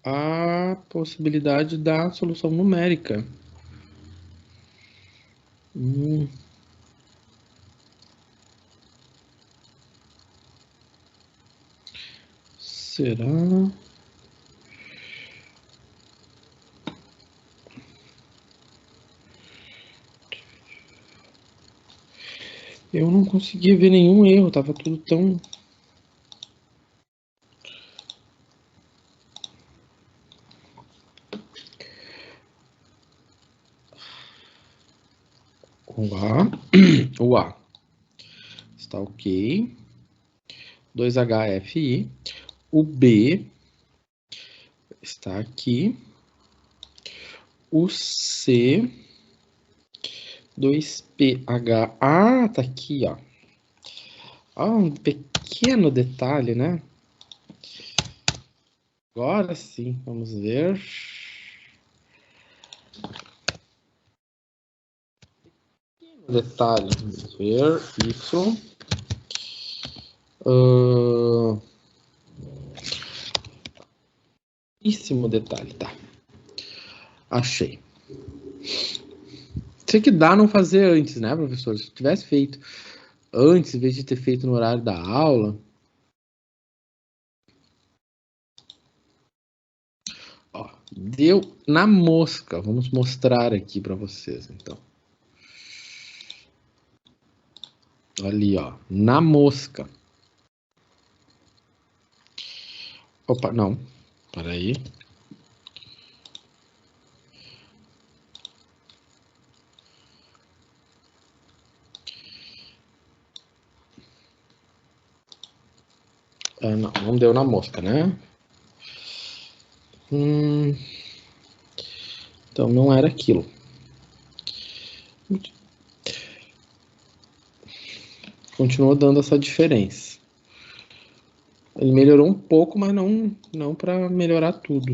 a possibilidade da solução numérica. Será? Eu não conseguia ver nenhum erro, tava tudo tão... O A está ok. 2HFI. O B está aqui. O C, 2PH. Ah, tá aqui, ó. Ó, um pequeno detalhe, né? Agora sim, vamos ver. Detalhe, vamos ver. Y. Detalhe, tá. Achei. Tinha que dar não fazer antes, né, professor? Se tivesse feito antes, em vez de ter feito no horário da aula. Ó, deu na mosca. Vamos mostrar aqui para vocês, então. Ali, ó, na mosca. Opa, não. Peraí. Não deu na mosca, né? Então não era aquilo. Continuou dando essa diferença. Ele melhorou um pouco, mas não para melhorar tudo.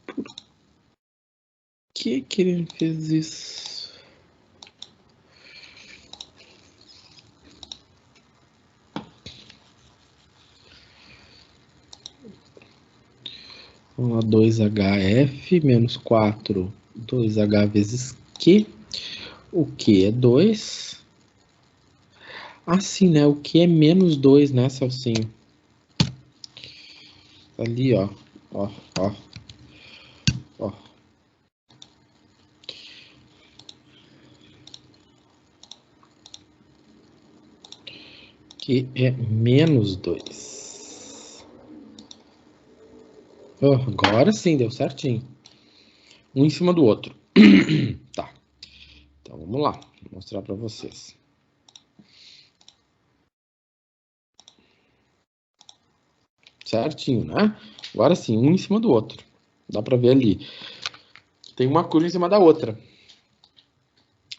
Por que ele fez isso? Vamos lá, 2HF menos 4, 2H vezes Q. O Q é 2. Assim, né? O Q é menos 2, né, Celcinho? Ali, ó. Ó. Que é menos 2. Oh, agora sim, deu certinho. Um em cima do outro. Tá. Então, vamos lá. Vou mostrar para vocês. Certinho, né? Agora sim, um em cima do outro. Dá para ver ali. Tem uma curva em cima da outra.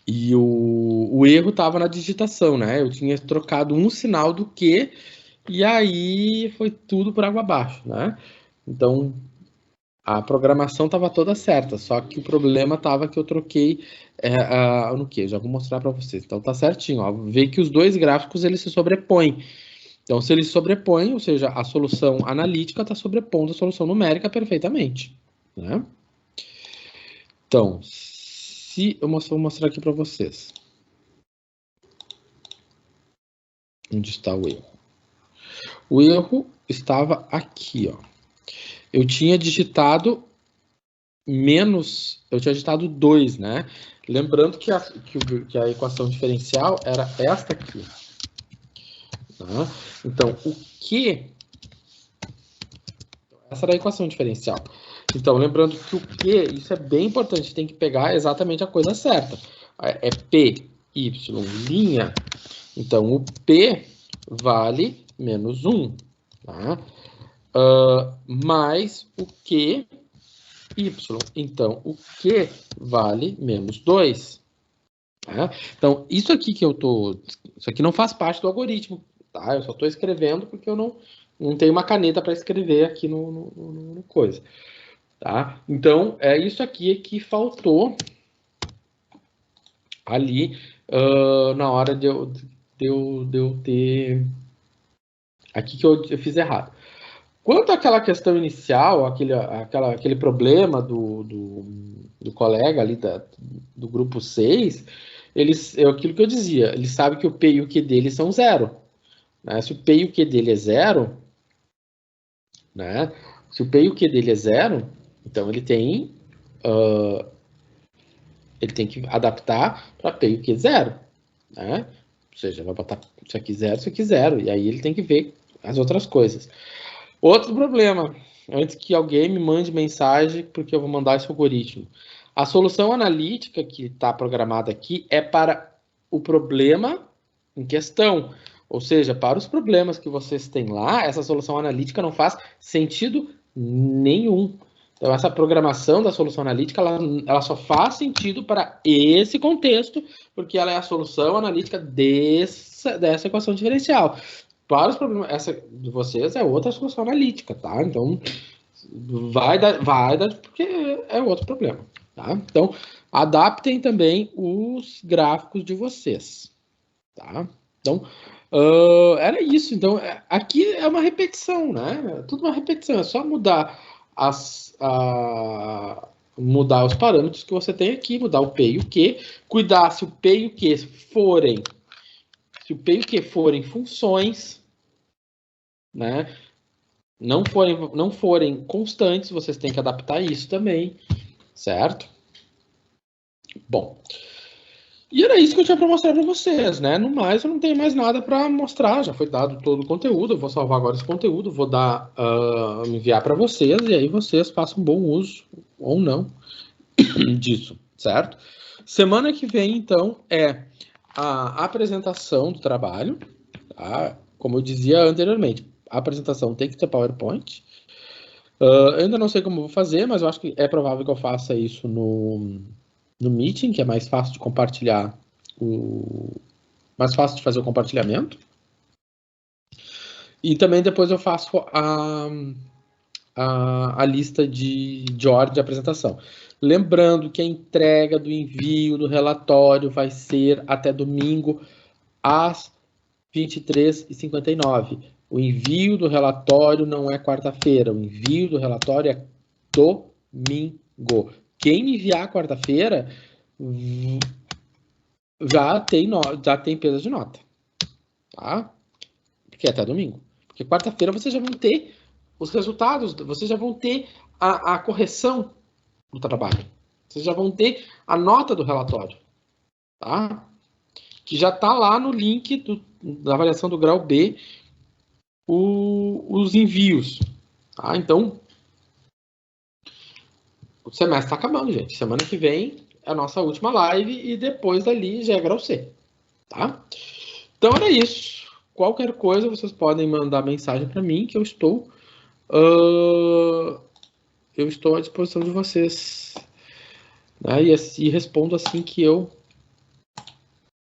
E o erro estava na digitação, né? Eu tinha trocado um sinal do Q e aí foi tudo por água abaixo, né? Então, a programação estava toda certa, só que o problema estava que eu troquei no Q. Já vou mostrar para vocês. Então, tá certinho, ó. Vê que os dois gráficos eles se sobrepõem. Então, se eles se sobrepõem, ou seja, a solução analítica está sobrepondo a solução numérica perfeitamente, né? Então, vou mostrar aqui para vocês. Onde está o erro? O erro estava aqui, ó. Eu tinha digitado eu tinha digitado 2, né? Lembrando que a equação diferencial era esta aqui. Tá? Então, o Q... Essa era a equação diferencial. Então, lembrando que o Q, isso é bem importante, tem que pegar exatamente a coisa certa. É P, Y, linha. Então, o P vale menos 1. Tá? Mais o Q, Y. Então, o Q vale menos 2. Tá? Então, isso aqui que eu tô... Isso aqui não faz parte do algoritmo. Tá? Eu só estou escrevendo porque eu não tenho uma caneta para escrever aqui no coisa. Tá? Então, é isso aqui que faltou ali na hora de eu ter... Aqui que eu fiz errado. Quanto àquela questão inicial, aquele problema do colega ali do grupo 6, é aquilo que eu dizia, ele sabe que o P e o Q dele são 0. Né? Se o P e o Q dele é 0, né? Se o P e o Q dele é 0, então ele tem que adaptar para P e o Q 0. Né? Ou seja, vai botar isso aqui 0, isso aqui 0. E aí ele tem que ver as outras coisas. Outro problema antes que alguém me mande mensagem, porque eu vou mandar esse algoritmo. A solução analítica que está programada aqui é para o problema em questão. Ou seja, para os problemas que vocês têm lá, essa solução analítica não faz sentido nenhum. Então, essa programação da solução analítica, ela só faz sentido para esse contexto, porque ela é a solução analítica dessa equação diferencial. Para os problemas, essa de vocês é outra solução analítica, tá? Então, vai dar porque é outro problema, tá? Então, adaptem também os gráficos de vocês, tá? Então, era isso. Então, aqui é uma repetição, né? É tudo uma repetição. É só mudar mudar os parâmetros que você tem aqui, mudar o P e o Q, cuidar se o P e o Q forem funções, né? Não forem constantes, vocês têm que adaptar isso também, certo? Bom, e era isso que eu tinha para mostrar para vocês, né? No mais, eu não tenho mais nada para mostrar, já foi dado todo o conteúdo, eu vou salvar agora esse conteúdo, vou enviar para vocês, e aí vocês façam bom uso, ou não, disso, certo? Semana que vem, então, é a apresentação do trabalho, tá? Como eu dizia anteriormente, a apresentação tem que ter PowerPoint. Eu ainda não sei como vou fazer, mas eu acho que é provável que eu faça isso no Meeting, que é mais fácil de compartilhar, mais fácil de fazer o compartilhamento. E também depois eu faço a lista de ordem de apresentação. Lembrando que a entrega do envio do relatório vai ser até domingo às 23h59. O envio do relatório não é quarta-feira, o envio do relatório é domingo. Quem me enviar quarta-feira já tem peso de nota, tá? Porque é até domingo. Porque quarta-feira vocês já vão ter os resultados, vocês já vão ter a correção do trabalho. Vocês já vão ter a nota do relatório, tá? Que já está lá no link da avaliação do grau B, os envios. Tá? Então, o semestre está acabando, gente. Semana que vem é a nossa última live e depois dali já é grau C. Tá? Então, era isso. Qualquer coisa, vocês podem mandar mensagem para mim, que eu estou à disposição de vocês. Né? E respondo assim que eu